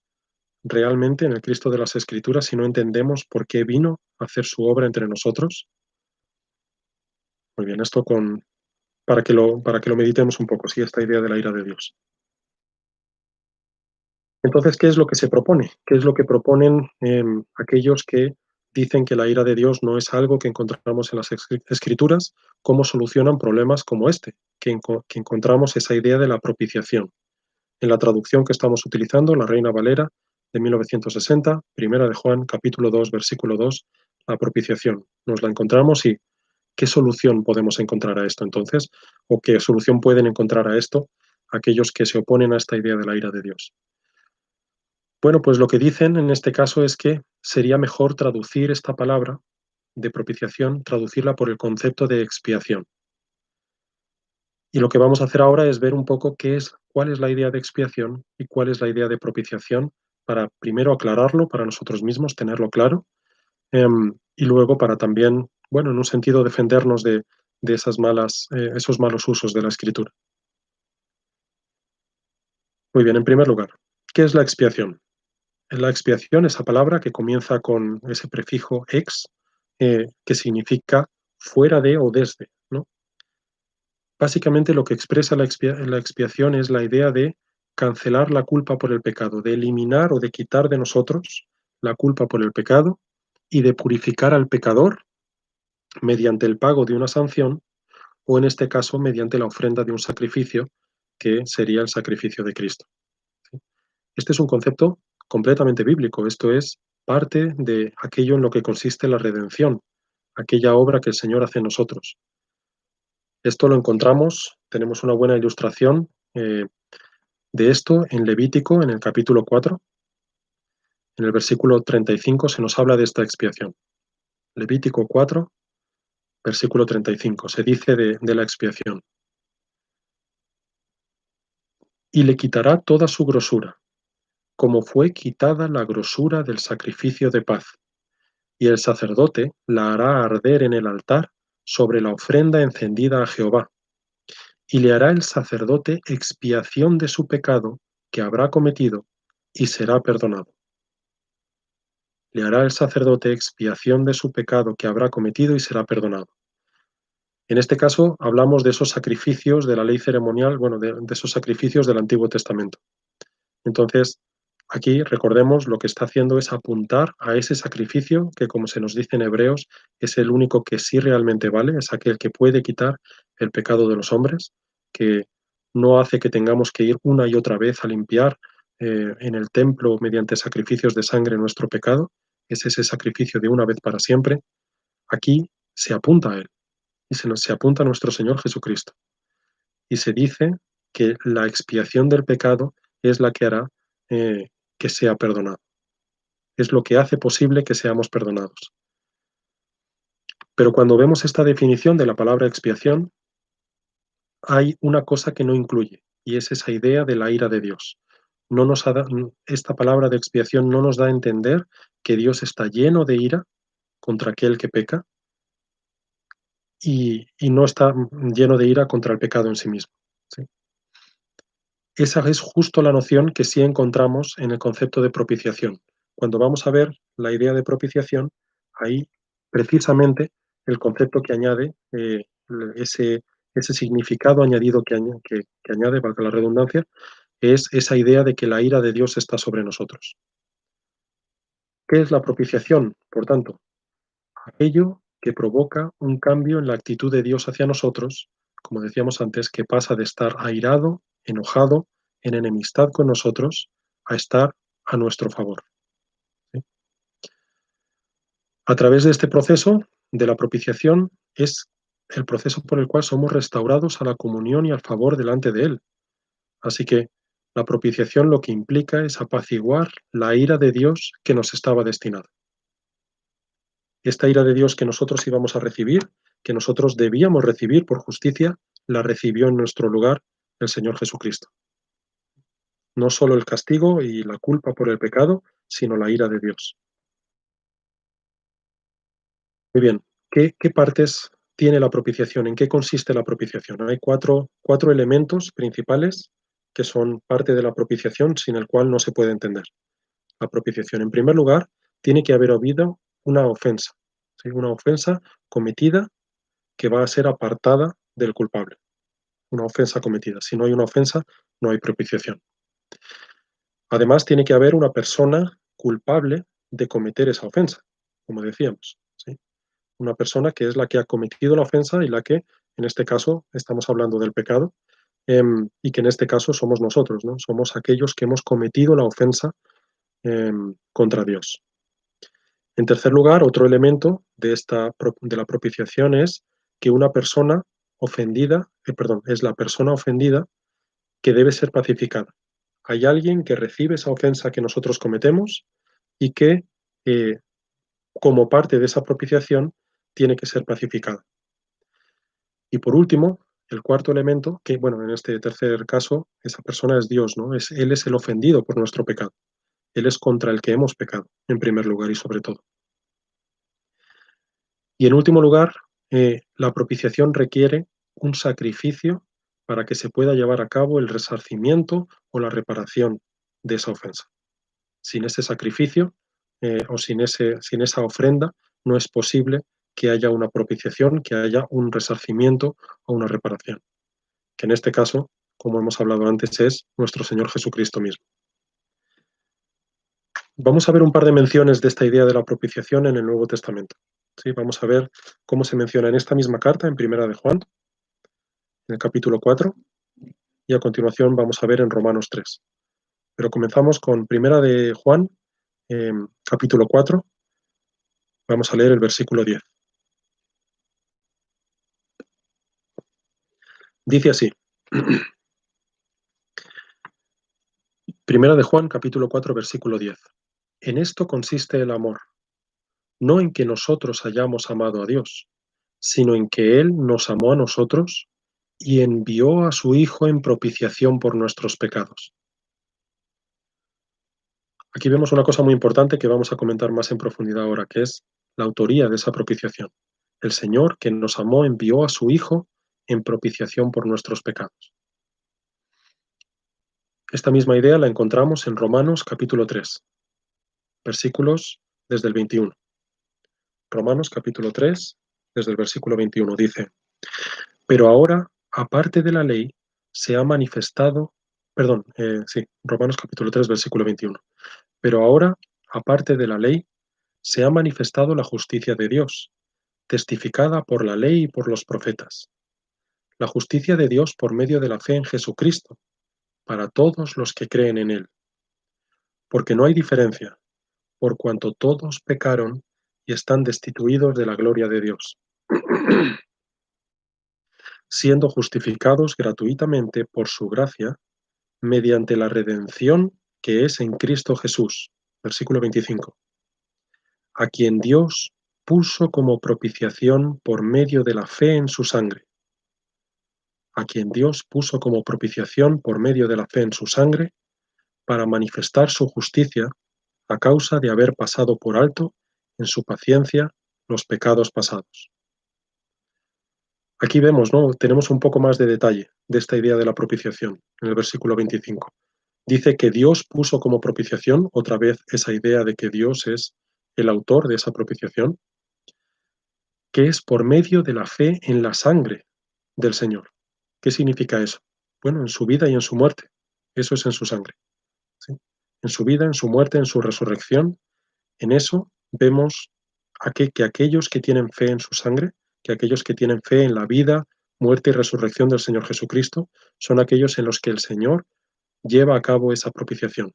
realmente, en el Cristo de las Escrituras, si no entendemos por qué vino a hacer su obra entre nosotros? Muy bien, para que lo meditemos un poco, sí, esta idea de la ira de Dios. Entonces, ¿qué es lo que se propone? ¿Qué es lo que proponen aquellos que dicen que la ira de Dios no es algo que encontramos en las Escrituras? ¿Cómo solucionan problemas como este? Que encontramos esa idea de la propiciación. En la traducción que estamos utilizando, la Reina Valera de 1960, Primera de Juan, capítulo 2, versículo 2, la propiciación. Nos la encontramos y ¿qué solución podemos encontrar a esto entonces? ¿O qué solución pueden encontrar a esto aquellos que se oponen a esta idea de la ira de Dios? Bueno, pues lo que dicen en este caso es que sería mejor traducir esta palabra de propiciación, traducirla por el concepto de expiación. Y lo que vamos a hacer ahora es ver un poco cuál es la idea de expiación y cuál es la idea de propiciación para primero aclararlo para nosotros mismos, tenerlo claro, y luego para también, bueno, en un sentido defendernos de esos malos usos de la escritura. Muy bien, en primer lugar, ¿qué es la expiación? La expiación, esa palabra que comienza con ese prefijo ex, que significa fuera de o desde, ¿no? Básicamente lo que expresa la expiación es la idea de cancelar la culpa por el pecado, de eliminar o de quitar de nosotros la culpa por el pecado y de purificar al pecador mediante el pago de una sanción o en este caso mediante la ofrenda de un sacrificio que sería el sacrificio de Cristo. Este es un concepto completamente bíblico, esto es parte de aquello en lo que consiste la redención, aquella obra que el Señor hace en nosotros. Esto lo encontramos, tenemos una buena ilustración de esto en Levítico, en el capítulo 4, en el versículo 35 se nos habla de esta expiación. Levítico 4, versículo 35, se dice de la expiación. Y le quitará toda su grosura, como fue quitada la grosura del sacrificio de paz, y el sacerdote la hará arder en el altar sobre la ofrenda encendida a Jehová, y le hará el sacerdote expiación de su pecado que habrá cometido, y será perdonado. Le hará el sacerdote expiación de su pecado que habrá cometido y será perdonado. En este caso, hablamos de esos sacrificios de la ley ceremonial, bueno, de esos sacrificios del Antiguo Testamento. Entonces, aquí recordemos lo que está haciendo es apuntar a ese sacrificio que, como se nos dice en Hebreos, es el único que sí realmente vale, es aquel que puede quitar el pecado de los hombres, que no hace que tengamos que ir una y otra vez a limpiar en el templo mediante sacrificios de sangre nuestro pecado, es ese sacrificio de una vez para siempre. Aquí se apunta a él. y se apunta a nuestro Señor Jesucristo. Y se dice que la expiación del pecado es la que hará que sea perdonado. Es lo que hace posible que seamos perdonados. Pero cuando vemos esta definición de la palabra expiación, hay una cosa que no incluye, y es esa idea de la ira de Dios. Esta palabra de expiación no nos da a entender que Dios está lleno de ira contra aquel que peca y no está lleno de ira contra el pecado en sí mismo. ¿Sí? Esa es justo la noción que sí encontramos en el concepto de propiciación. Cuando vamos a ver la idea de propiciación, ahí precisamente el concepto que añade, ese, ese significado añadido que añade, valga la redundancia, es esa idea de que la ira de Dios está sobre nosotros. ¿Qué es la propiciación? Por tanto, aquello que provoca un cambio en la actitud de Dios hacia nosotros, como decíamos antes, que pasa de estar airado, enojado, en enemistad con nosotros, a estar a nuestro favor. ¿Sí? A través de este proceso de la propiciación es el proceso por el cual somos restaurados a la comunión y al favor delante de Él. Así que la propiciación lo que implica es apaciguar la ira de Dios que nos estaba destinada. Esta ira de Dios que nosotros íbamos a recibir, que nosotros debíamos recibir por justicia, la recibió en nuestro lugar el Señor Jesucristo. No solo el castigo y la culpa por el pecado, sino la ira de Dios. Muy bien, ¿qué partes tiene la propiciación? ¿En qué consiste la propiciación? Hay cuatro elementos principales que son parte de la propiciación sin el cual no se puede entender la propiciación. En primer lugar, tiene que haber habido una ofensa, ¿sí? Una ofensa cometida que va a ser apartada del culpable. Una ofensa cometida. Si no hay una ofensa, no hay propiciación. Además, tiene que haber una persona culpable de cometer esa ofensa, como decíamos. ¿Sí? Una persona que es la que ha cometido la ofensa y la que, en este caso, estamos hablando del pecado, y que en este caso somos nosotros, ¿no? Somos aquellos que hemos cometido la ofensa contra Dios. En tercer lugar, otro elemento de la propiciación es que una persona ofendida, es la persona ofendida que debe ser pacificada. Hay alguien que recibe esa ofensa que nosotros cometemos y que, eh, como parte de esa propiciación, tiene que ser pacificada. Y por último, el cuarto elemento, que bueno, en este tercer caso, esa persona es Dios, ¿no? Él es el ofendido por nuestro pecado. Él es contra el que hemos pecado, en primer lugar y sobre todo. Y en último lugar, la propiciación requiere un sacrificio para que se pueda llevar a cabo el resarcimiento o la reparación de esa ofensa. Sin ese sacrificio o sin esa ofrenda, no es posible que haya una propiciación, que haya un resarcimiento o una reparación. Que en este caso, como hemos hablado antes, es nuestro Señor Jesucristo mismo. Vamos a ver un par de menciones de esta idea de la propiciación en el Nuevo Testamento. ¿Sí? Vamos a ver cómo se menciona en esta misma carta, en Primera de Juan, en el capítulo 4, y a continuación vamos a ver en Romanos 3. Pero comenzamos con Primera de Juan, capítulo 4, vamos a leer el versículo 10. Dice así, Primera de Juan, capítulo 4, versículo 10. En esto consiste el amor, no en que nosotros hayamos amado a Dios, sino en que Él nos amó a nosotros y envió a su Hijo en propiciación por nuestros pecados. Aquí vemos una cosa muy importante que vamos a comentar más en profundidad ahora, que es la autoría de esa propiciación. El Señor que nos amó envió a su Hijo en propiciación por nuestros pecados. Esta misma idea la encontramos en Romanos capítulo 3, versículos desde el 21. Romanos capítulo 3, desde el versículo 21, dice, pero ahora, aparte de la ley, se ha manifestado, Romanos capítulo 3, versículo 21, pero ahora, aparte de la ley, se ha manifestado la justicia de Dios, testificada por la ley y por los profetas, la justicia de Dios por medio de la fe en Jesucristo, para todos los que creen en Él, porque no hay diferencia, por cuanto todos pecaron y están destituidos de la gloria de Dios. siendo justificados gratuitamente por su gracia mediante la redención que es en Cristo Jesús. Versículo 25. A quien Dios puso como propiciación por medio de la fe en su sangre. A quien Dios puso como propiciación por medio de la fe en su sangre para manifestar su justicia a causa de haber pasado por alto en su paciencia los pecados pasados. Aquí vemos, ¿no? Tenemos un poco más de detalle de esta idea de la propiciación en el versículo 25. Dice que Dios puso como propiciación, otra vez esa idea de que Dios es el autor de esa propiciación, que es por medio de la fe en la sangre del Señor. ¿Qué significa eso? Bueno, en su vida y en su muerte. Eso es en su sangre. ¿Sí? En su vida, en su muerte, en su resurrección, en eso vemos que aquellos que tienen fe en su sangre, que aquellos que tienen fe en la vida, muerte y resurrección del Señor Jesucristo, son aquellos en los que el Señor lleva a cabo esa propiciación.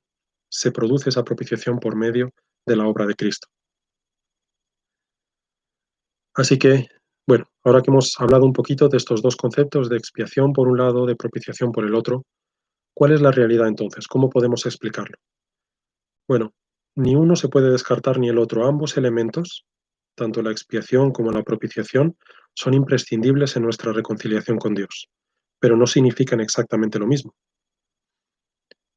Se produce esa propiciación por medio de la obra de Cristo. Así que, bueno, ahora que hemos hablado un poquito de estos dos conceptos, de expiación por un lado, de propiciación por el otro, ¿cuál es la realidad entonces? ¿Cómo podemos explicarlo? Bueno, ni uno se puede descartar ni el otro. Ambos elementos, tanto la expiación como la propiciación, son imprescindibles en nuestra reconciliación con Dios, pero no significan exactamente lo mismo.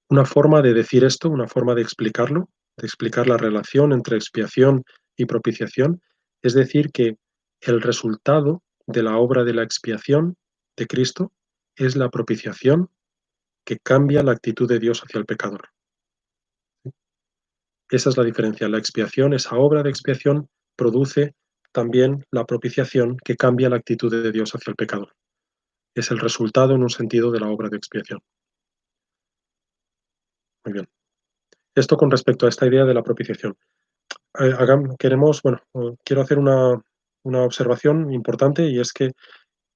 Una forma de decir esto, una forma de explicarlo, de explicar la relación entre expiación y propiciación, es decir que el resultado de la obra de la expiación de Cristo es la propiciación que cambia la actitud de Dios hacia el pecador. Esa es la diferencia. La expiación, esa obra de expiación, produce también la propiciación que cambia la actitud de Dios hacia el pecador. Es el resultado en un sentido de la obra de expiación. Muy bien. Esto con respecto a esta idea de la propiciación. Quiero hacer una observación importante, y es que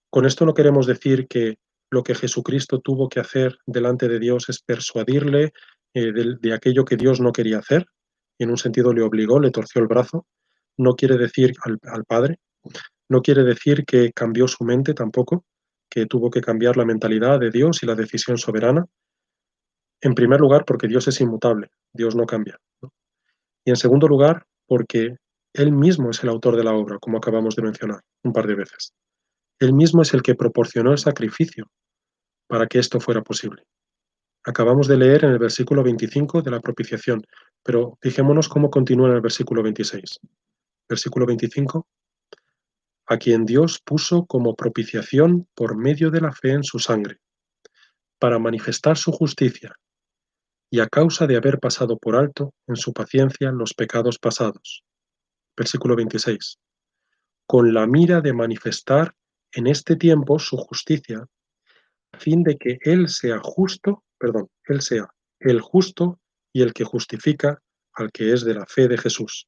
con esto no queremos decir que lo que Jesucristo tuvo que hacer delante de Dios es persuadirle de aquello que Dios no quería hacer, y en un sentido le obligó, le torció el brazo. No quiere decir al Padre, no quiere decir que cambió su mente tampoco, que tuvo que cambiar la mentalidad de Dios y la decisión soberana. En primer lugar, porque Dios es inmutable, Dios no cambia, ¿no? Y en segundo lugar, porque Él mismo es el autor de la obra, como acabamos de mencionar un par de veces. Él mismo es el que proporcionó el sacrificio para que esto fuera posible. Acabamos de leer en el versículo 25 de la propiciación, pero fijémonos cómo continúa en el versículo 26. Versículo 25: a quien Dios puso como propiciación por medio de la fe en su sangre, para manifestar su justicia, y a causa de haber pasado por alto en su paciencia los pecados pasados. Versículo 26. Con la mira de manifestar en este tiempo su justicia, a fin de que Él sea el justo y el que justifica al que es de la fe de Jesús.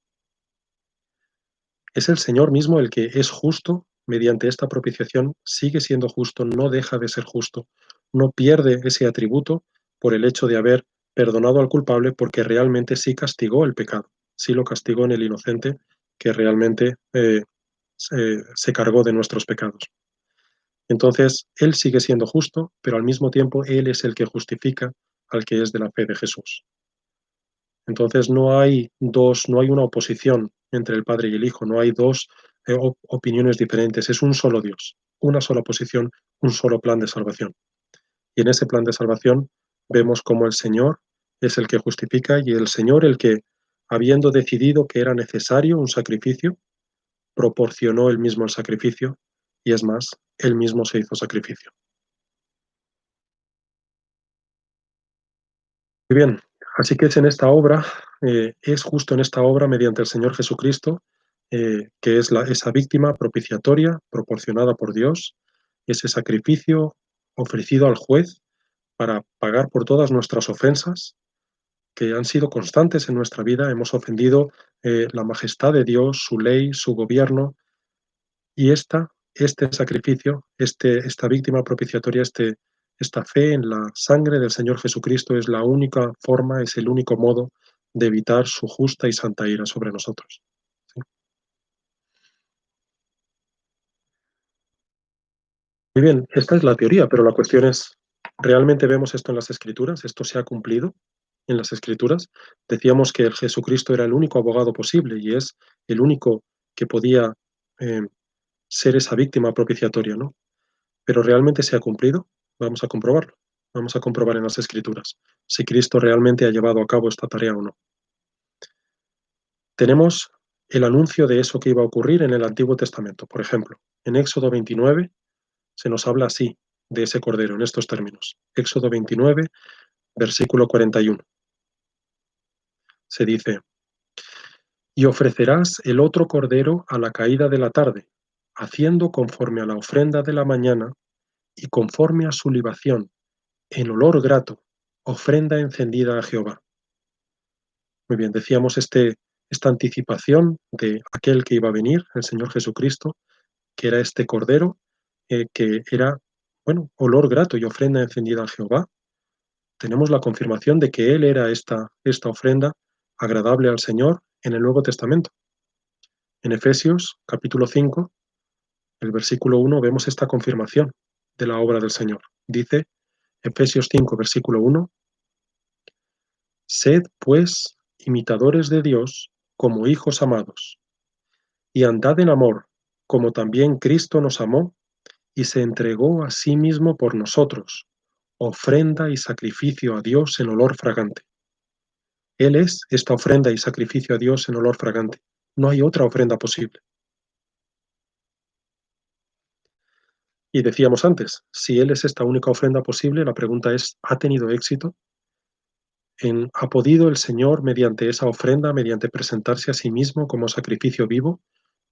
Es el Señor mismo el que es justo mediante esta propiciación, sigue siendo justo, no deja de ser justo, no pierde ese atributo por el hecho de haber perdonado al culpable, porque realmente sí castigó el pecado, sí lo castigó en el inocente, que realmente se cargó de nuestros pecados. Entonces, Él sigue siendo justo, pero al mismo tiempo Él es el que justifica al que es de la fe de Jesús. Entonces no hay una oposición entre el Padre y el Hijo, no hay dos opiniones diferentes, es un solo Dios, una sola posición, un solo plan de salvación. Y en ese plan de salvación vemos cómo el Señor es el que justifica, y el Señor el que, habiendo decidido que era necesario un sacrificio, proporcionó él mismo el sacrificio, y es más, él mismo se hizo sacrificio. Muy bien, así que es en esta obra, es justo en esta obra, mediante el Señor Jesucristo, que es esa víctima propiciatoria proporcionada por Dios, ese sacrificio ofrecido al juez para pagar por todas nuestras ofensas, que han sido constantes en nuestra vida. Hemos ofendido la majestad de Dios, su ley, su gobierno, y este sacrificio, esta víctima propiciatoria, esta fe en la sangre del Señor Jesucristo es la única forma, es el único modo de evitar su justa y santa ira sobre nosotros. ¿Sí? Muy bien, esta es la teoría, pero la cuestión es, ¿realmente vemos esto en las Escrituras? ¿Esto se ha cumplido en las Escrituras? Decíamos que el Jesucristo era el único abogado posible y es el único que podía eh, ser esa víctima propiciatoria, ¿no? Pero ¿realmente se ha cumplido? Vamos a comprobarlo. Vamos a comprobar en las Escrituras si Cristo realmente ha llevado a cabo esta tarea o no. Tenemos el anuncio de eso que iba a ocurrir en el Antiguo Testamento. Por ejemplo, en Éxodo 29 se nos habla así de ese cordero, en estos términos. Éxodo 29, versículo 41. Se dice, y ofrecerás el otro cordero a la caída de la tarde, haciendo conforme a la ofrenda de la mañana y conforme a su libación, en olor grato, ofrenda encendida a Jehová. Muy bien, decíamos esta anticipación de aquel que iba a venir, el Señor Jesucristo, que era este cordero, que era, bueno, olor grato y ofrenda encendida a Jehová. Tenemos la confirmación de que Él era esta ofrenda agradable al Señor en el Nuevo Testamento. En Efesios capítulo 5, el versículo 1, vemos esta confirmación de la obra del Señor. Dice Efesios 5, versículo 1, sed pues imitadores de Dios como hijos amados, y andad en amor, como también Cristo nos amó y se entregó a sí mismo por nosotros, ofrenda y sacrificio a Dios en olor fragante. Él es esta ofrenda y sacrificio a Dios en olor fragante. No hay otra ofrenda posible. Y decíamos antes, si Él es esta única ofrenda posible, la pregunta es, ¿ha tenido éxito? ¿Ha podido el Señor, mediante esa ofrenda, mediante presentarse a sí mismo como sacrificio vivo,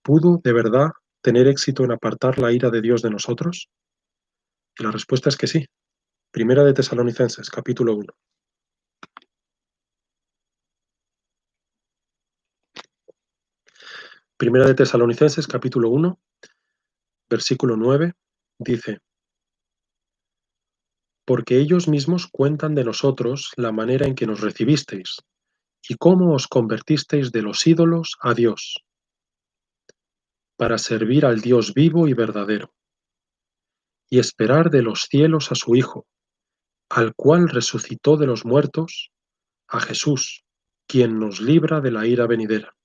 pudo de verdad tener éxito en apartar la ira de Dios de nosotros? Y la respuesta es que sí. Primera de Tesalonicenses, capítulo 1. Primera de Tesalonicenses, capítulo 1, versículo 9, dice, porque ellos mismos cuentan de nosotros la manera en que nos recibisteis y cómo os convertisteis de los ídolos a Dios, para servir al Dios vivo y verdadero, y esperar de los cielos a su Hijo, al cual resucitó de los muertos, a Jesús, quien nos libra de la ira venidera.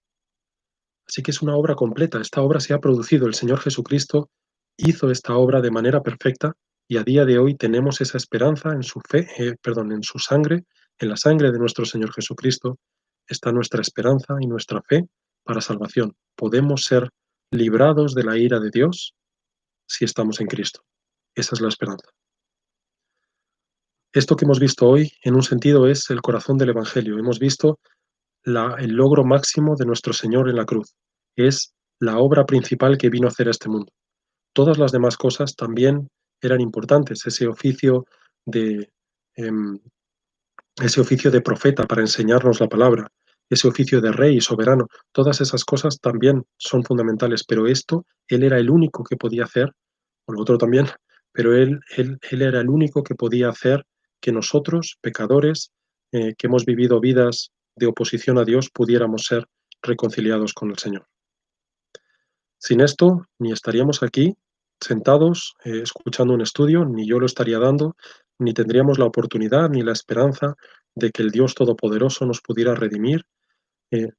Así que es una obra completa, esta obra se ha producido, el Señor Jesucristo hizo esta obra de manera perfecta y a día de hoy tenemos esa esperanza en su fe, en su sangre, en la sangre de nuestro Señor Jesucristo, está nuestra esperanza y nuestra fe para salvación. Podemos ser librados de la ira de Dios si estamos en Cristo. Esa es la esperanza. Esto que hemos visto hoy, en un sentido, es el corazón del Evangelio. Hemos visto el logro máximo de nuestro Señor en la cruz. Es la obra principal que vino a hacer a este mundo. Todas las demás cosas también eran importantes. De, em, ese oficio de profeta para enseñarnos la palabra, ese oficio de rey y soberano, todas esas cosas también son fundamentales, pero esto Él era el único que podía hacer, o lo otro también, pero él era el único que podía hacer que nosotros, pecadores, que hemos vivido vidas de oposición a Dios, pudiéramos ser reconciliados con el Señor. Sin esto, ni estaríamos aquí sentados escuchando un estudio, ni yo lo estaría dando, ni tendríamos la oportunidad ni la esperanza de que el Dios Todopoderoso nos pudiera redimir.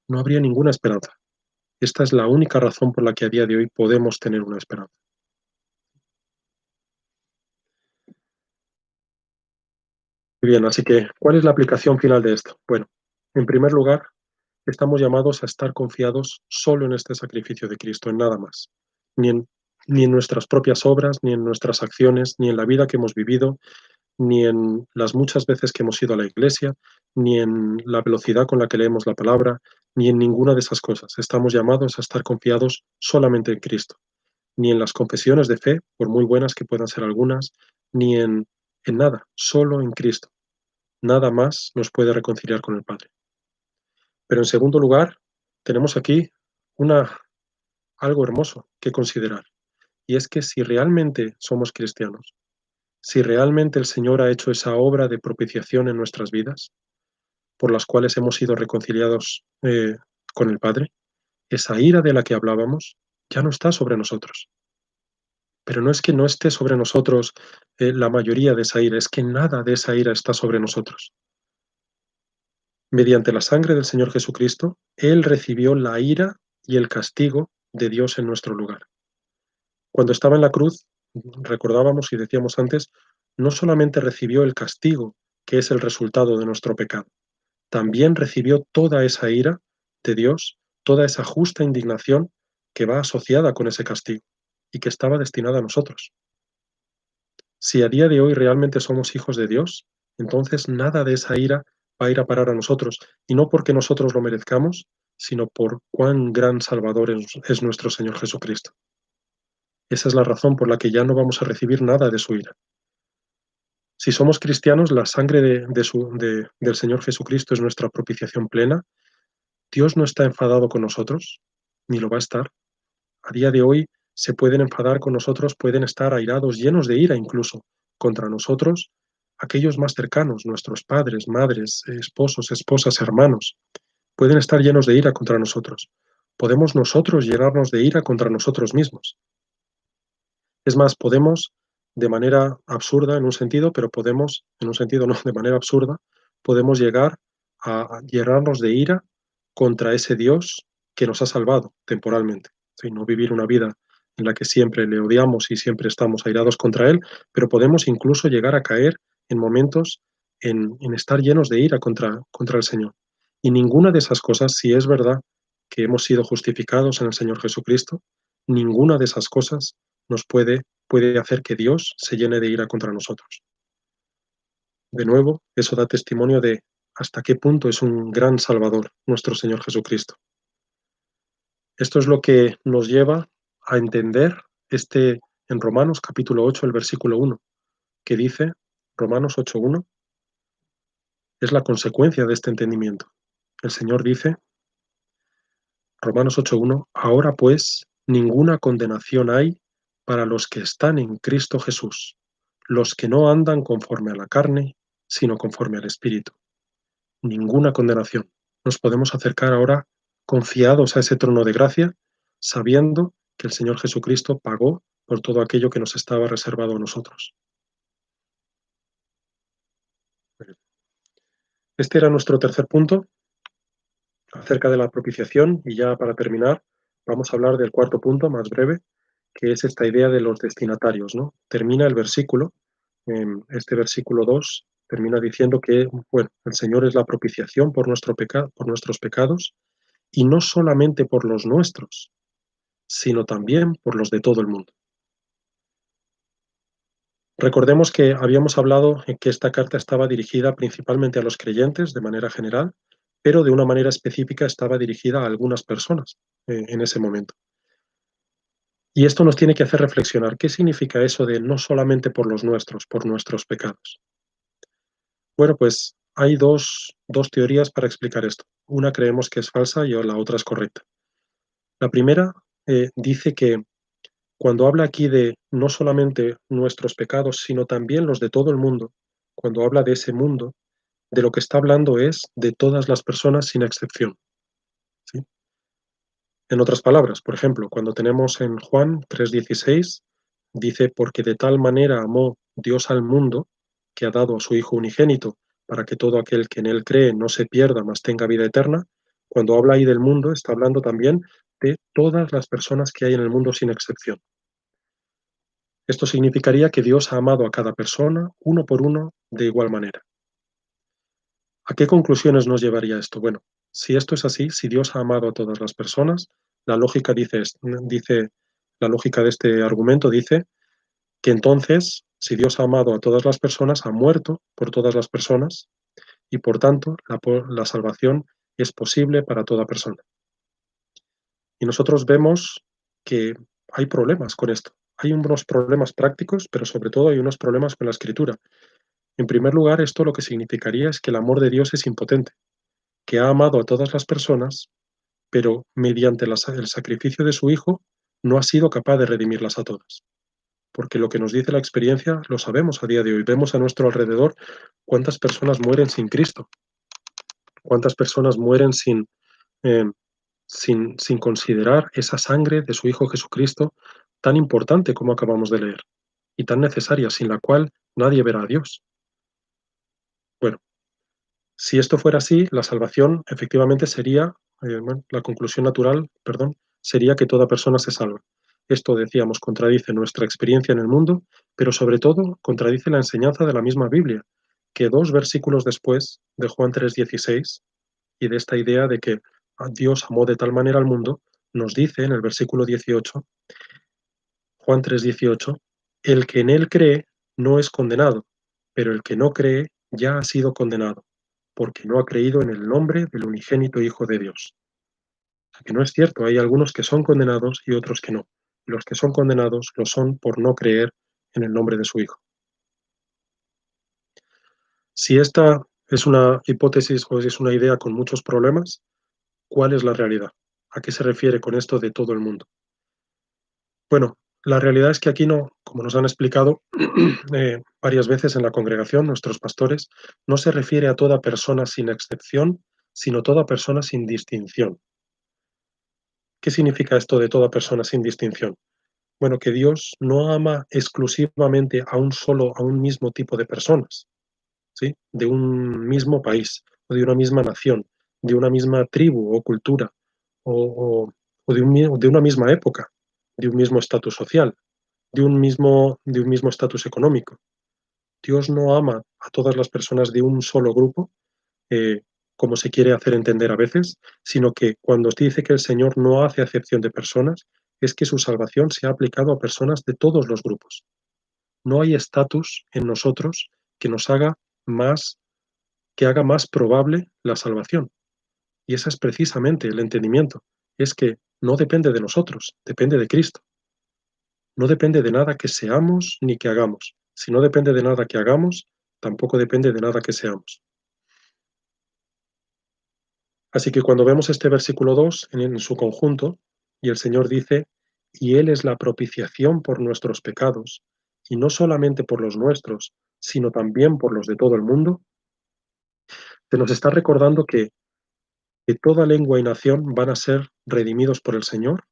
No habría ninguna esperanza. Esta es la única razón por la que a día de hoy podemos tener una esperanza. Muy bien, así que, ¿cuál es la aplicación final de esto? Bueno, en primer lugar, estamos llamados a estar confiados solo en este sacrificio de Cristo, en nada más. Ni en, ni en nuestras propias obras, ni en nuestras acciones, ni en la vida que hemos vivido, ni en las muchas veces que hemos ido a la iglesia, ni en la velocidad con la que leemos la palabra, ni en ninguna de esas cosas. Estamos llamados a estar confiados solamente en Cristo, ni en las confesiones de fe, por muy buenas que puedan ser algunas, ni en nada, solo en Cristo. Nada más nos puede reconciliar con el Padre. Pero en segundo lugar, tenemos aquí una, algo hermoso que considerar, y es que si realmente somos cristianos, si realmente el Señor ha hecho esa obra de propiciación en nuestras vidas, por las cuales hemos sido reconciliados con el Padre, esa ira de la que hablábamos ya no está sobre nosotros. Pero no es que no esté sobre nosotros la mayoría de esa ira, es que nada de esa ira está sobre nosotros. Mediante la sangre del Señor Jesucristo, Él recibió la ira y el castigo de Dios en nuestro lugar. Cuando estaba en la cruz, recordábamos y decíamos antes, no solamente recibió el castigo, que es el resultado de nuestro pecado, también recibió toda esa ira de Dios, toda esa justa indignación que va asociada con ese castigo y que estaba destinada a nosotros. Si a día de hoy realmente somos hijos de Dios, entonces nada de esa ira va a ir a parar a nosotros, y no porque nosotros lo merezcamos, sino por cuán gran Salvador es nuestro Señor Jesucristo. Esa es la razón por la que ya no vamos a recibir nada de su ira. Si somos cristianos, la sangre del Señor Jesucristo es nuestra propiciación plena. Dios no está enfadado con nosotros, ni lo va a estar. A día de hoy se pueden enfadar con nosotros, pueden estar airados, llenos de ira incluso, contra nosotros, aquellos más cercanos, nuestros padres, madres, esposos, esposas, hermanos, pueden estar llenos de ira contra nosotros. Podemos nosotros llenarnos de ira contra nosotros mismos. Es más, podemos, de manera absurda en un sentido, pero podemos, en un sentido no, de manera absurda, podemos llegar a llenarnos de ira contra ese Dios que nos ha salvado temporalmente. Sí, no vivir una vida en la que siempre le odiamos y siempre estamos airados contra Él, pero podemos incluso llegar a caer en momentos en estar llenos de ira contra el Señor. Y ninguna de esas cosas, si es verdad que hemos sido justificados en el Señor Jesucristo, ninguna de esas cosas nos puede hacer que Dios se llene de ira contra nosotros. De nuevo, eso da testimonio de hasta qué punto es un gran Salvador nuestro Señor Jesucristo. Esto es lo que nos lleva a entender en Romanos capítulo 8, el versículo 1, que dice, Romanos 8:1, es la consecuencia de este entendimiento. El Señor dice, Romanos 8:1, ahora pues ninguna condenación hay para los que están en Cristo Jesús, los que no andan conforme a la carne, sino conforme al Espíritu. Ninguna condenación. Nos podemos acercar ahora confiados a ese trono de gracia, sabiendo que el Señor Jesucristo pagó por todo aquello que nos estaba reservado a nosotros. Este era nuestro tercer punto acerca de la propiciación, y ya para terminar vamos a hablar del cuarto punto, más breve, que es esta idea de los destinatarios, ¿no? Termina el versículo, este versículo 2 termina diciendo que, bueno, el Señor es la propiciación por nuestros pecados, y no solamente por los nuestros, sino también por los de todo el mundo. Recordemos que habíamos hablado en que esta carta estaba dirigida principalmente a los creyentes de manera general, pero de una manera específica estaba dirigida a algunas personas en ese momento. Y esto nos tiene que hacer reflexionar. ¿Qué significa eso de no solamente por los nuestros, por nuestros pecados? Bueno, pues hay dos teorías para explicar esto. Una creemos que es falsa y la otra es correcta. La primera dice que cuando habla aquí de no solamente nuestros pecados, sino también los de todo el mundo, cuando habla de ese mundo, de lo que está hablando es de todas las personas sin excepción, ¿sí? En otras palabras, por ejemplo, cuando tenemos en Juan 3:16, dice, porque de tal manera amó Dios al mundo, que ha dado a su Hijo unigénito, para que todo aquel que en él cree no se pierda, mas tenga vida eterna. Cuando habla ahí del mundo, está hablando también de todas las personas que hay en el mundo sin excepción. Esto significaría que Dios ha amado a cada persona, uno por uno, de igual manera. ¿A qué conclusiones nos llevaría esto? Bueno, si esto es así, si Dios ha amado a todas las personas, la lógica la lógica de este argumento dice que entonces, si Dios ha amado a todas las personas, ha muerto por todas las personas y por tanto la salvación es posible para toda persona. Y nosotros vemos que hay problemas con esto. Hay unos problemas prácticos, pero sobre todo hay unos problemas con la escritura. En primer lugar, esto lo que significaría es que el amor de Dios es impotente, que ha amado a todas las personas, pero mediante el sacrificio de su Hijo no ha sido capaz de redimirlas a todas. Porque lo que nos dice la experiencia lo sabemos a día de hoy. Vemos a nuestro alrededor cuántas personas mueren sin Cristo, cuántas personas mueren eh, sin considerar esa sangre de su Hijo Jesucristo tan importante como acabamos de leer, y tan necesaria, sin la cual nadie verá a Dios. Bueno, si esto fuera así, la salvación efectivamente sería, bueno, la conclusión natural, perdón, sería que toda persona se salva. Esto, decíamos, contradice nuestra experiencia en el mundo, pero sobre todo contradice la enseñanza de la misma Biblia, que 2 versículos después de Juan 3:16 y de esta idea de que Dios amó de tal manera al mundo, nos dice en el versículo 18, Juan 3:18, el que en él cree no es condenado, pero el que no cree ya ha sido condenado, porque no ha creído en el nombre del unigénito Hijo de Dios. O sea que no es cierto, hay algunos que son condenados y otros que no. Los que son condenados lo son por no creer en el nombre de su Hijo. Si esta es una hipótesis o es una idea con muchos problemas, ¿cuál es la realidad? ¿A qué se refiere con esto de todo el mundo? Bueno, la realidad es que aquí no, como nos han explicado varias veces en la congregación, nuestros pastores, no se refiere a toda persona sin excepción, sino toda persona sin distinción. ¿Qué significa esto de toda persona sin distinción? Bueno, que Dios no ama exclusivamente a un solo, a un mismo tipo de personas, ¿sí? De un mismo país, o de una misma nación, de una misma tribu o cultura, o de una misma época, de un mismo estatus social, de un mismo estatus económico. Dios no ama a todas las personas de un solo grupo, eh, como se quiere hacer entender a veces, sino que cuando dice que el Señor no hace acepción de personas, es que su salvación se ha aplicado a personas de todos los grupos. No hay estatus en nosotros que nos haga más, que haga más probable la salvación. Y ese es precisamente el entendimiento. Es que no depende de nosotros, depende de Cristo. No depende de nada que seamos ni que hagamos. Si no depende de nada que hagamos, tampoco depende de nada que seamos. Así que cuando vemos este versículo 2 en su conjunto, y el Señor dice, y Él es la propiciación por nuestros pecados, y no solamente por los nuestros, sino también por los de todo el mundo, se nos está recordando que toda lengua y nación van a ser redimidos por el Señor,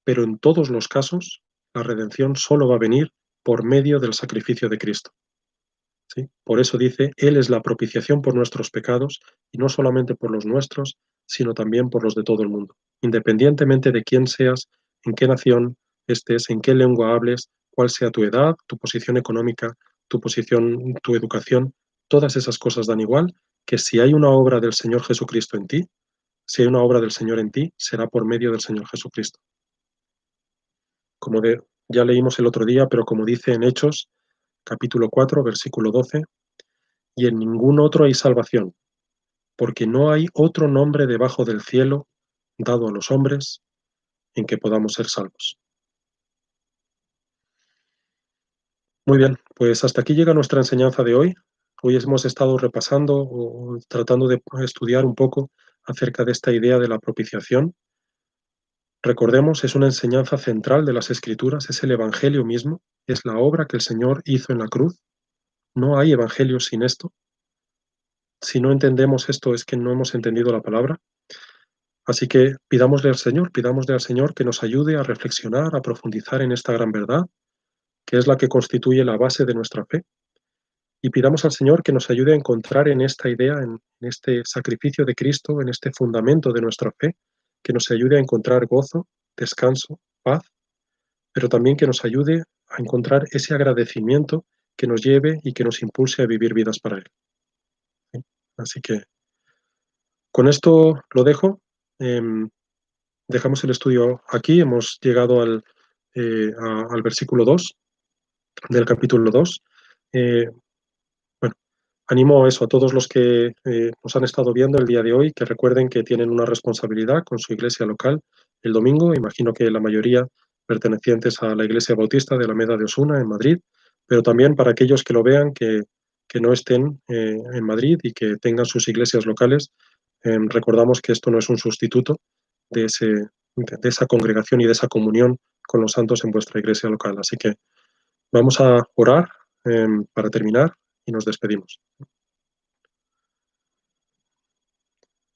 pero en todos los casos la redención solo va a venir por medio del sacrificio de Cristo. ¿Sí? Por eso dice, Él es la propiciación por nuestros pecados, y no solamente por los nuestros, sino también por los de todo el mundo. Independientemente de quién seas, en qué nación estés, en qué lengua hables, cuál sea tu edad, tu posición económica, tu posición, tu educación, todas esas cosas dan igual, que si hay una obra del Señor Jesucristo en ti, si hay una obra del Señor en ti, será por medio del Señor Jesucristo. Como ya leímos el otro día, pero como dice en Hechos, capítulo 4, versículo 12, y en ningún otro hay salvación, porque no hay otro nombre debajo del cielo dado a los hombres en que podamos ser salvos. Muy bien, pues hasta aquí llega nuestra enseñanza de hoy. Hoy hemos estado repasando o tratando de estudiar un poco acerca de esta idea de la propiciación. Recordemos, es una enseñanza central de las Escrituras, es el Evangelio mismo, es la obra que el Señor hizo en la cruz. No hay Evangelio sin esto. Si no entendemos esto es que no hemos entendido la palabra. Así que pidámosle al Señor que nos ayude a reflexionar, a profundizar en esta gran verdad, que es la que constituye la base de nuestra fe, y pidamos al Señor que nos ayude a encontrar en esta idea, en este sacrificio de Cristo, en este fundamento de nuestra fe, que nos ayude a encontrar gozo, descanso, paz, pero también que nos ayude a encontrar ese agradecimiento que nos lleve y que nos impulse a vivir vidas para Él. ¿Sí? Así que con esto lo dejo. Em, Dejamos el estudio aquí, hemos llegado al versículo 2 del capítulo 2. Eh, bueno, animo eso a todos los que nos han estado viendo el día de hoy, que recuerden que tienen una responsabilidad con su iglesia local el domingo. Imagino que la mayoría pertenecientes a la Iglesia Bautista de Alameda de Osuna en Madrid, pero también para aquellos que lo vean, que no estén en Madrid y que tengan sus iglesias locales. Recordamos que esto no es un sustituto de, ese, de esa congregación y de esa comunión con los santos en vuestra iglesia local. Así que vamos a orar para terminar y nos despedimos.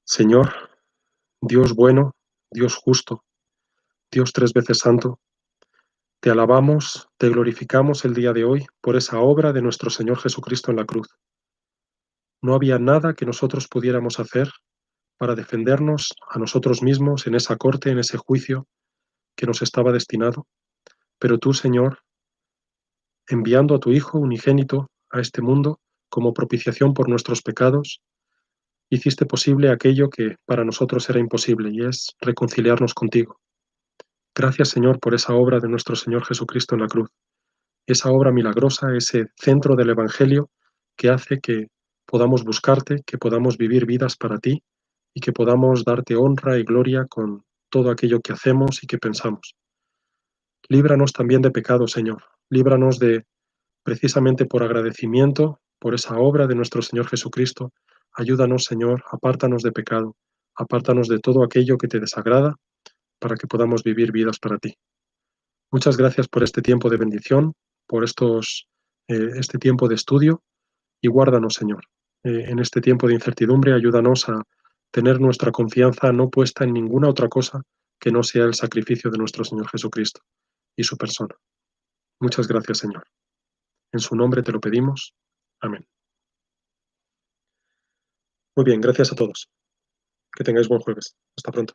Señor, Dios bueno, Dios justo, Dios tres veces santo, Te alabamos, te glorificamos el día de hoy por esa obra de nuestro Señor Jesucristo en la cruz. No había nada que nosotros pudiéramos hacer para defendernos a nosotros mismos en esa corte, en ese juicio que nos estaba destinado, pero tú, Señor, enviando a tu Hijo unigénito a este mundo como propiciación por nuestros pecados, hiciste posible aquello que para nosotros era imposible, y es reconciliarnos contigo. Gracias, Señor, por esa obra de nuestro Señor Jesucristo en la cruz, esa obra milagrosa, ese centro del Evangelio que hace que podamos buscarte, que podamos vivir vidas para ti y que podamos darte honra y gloria con todo aquello que hacemos y que pensamos. Líbranos también de pecado, Señor. Líbranos de, precisamente por agradecimiento, por esa obra de nuestro Señor Jesucristo. Ayúdanos, Señor, apártanos de pecado, apártanos de todo aquello que te desagrada, para que podamos vivir vidas para ti. Muchas gracias por este tiempo de bendición, por este tiempo de estudio, y guárdanos, Señor. En este tiempo de incertidumbre, ayúdanos a tener nuestra confianza no puesta en ninguna otra cosa que no sea el sacrificio de nuestro Señor Jesucristo y su persona. Muchas gracias, Señor. En su nombre te lo pedimos. Amén. Muy bien, gracias a todos. Que tengáis buen jueves. Hasta pronto.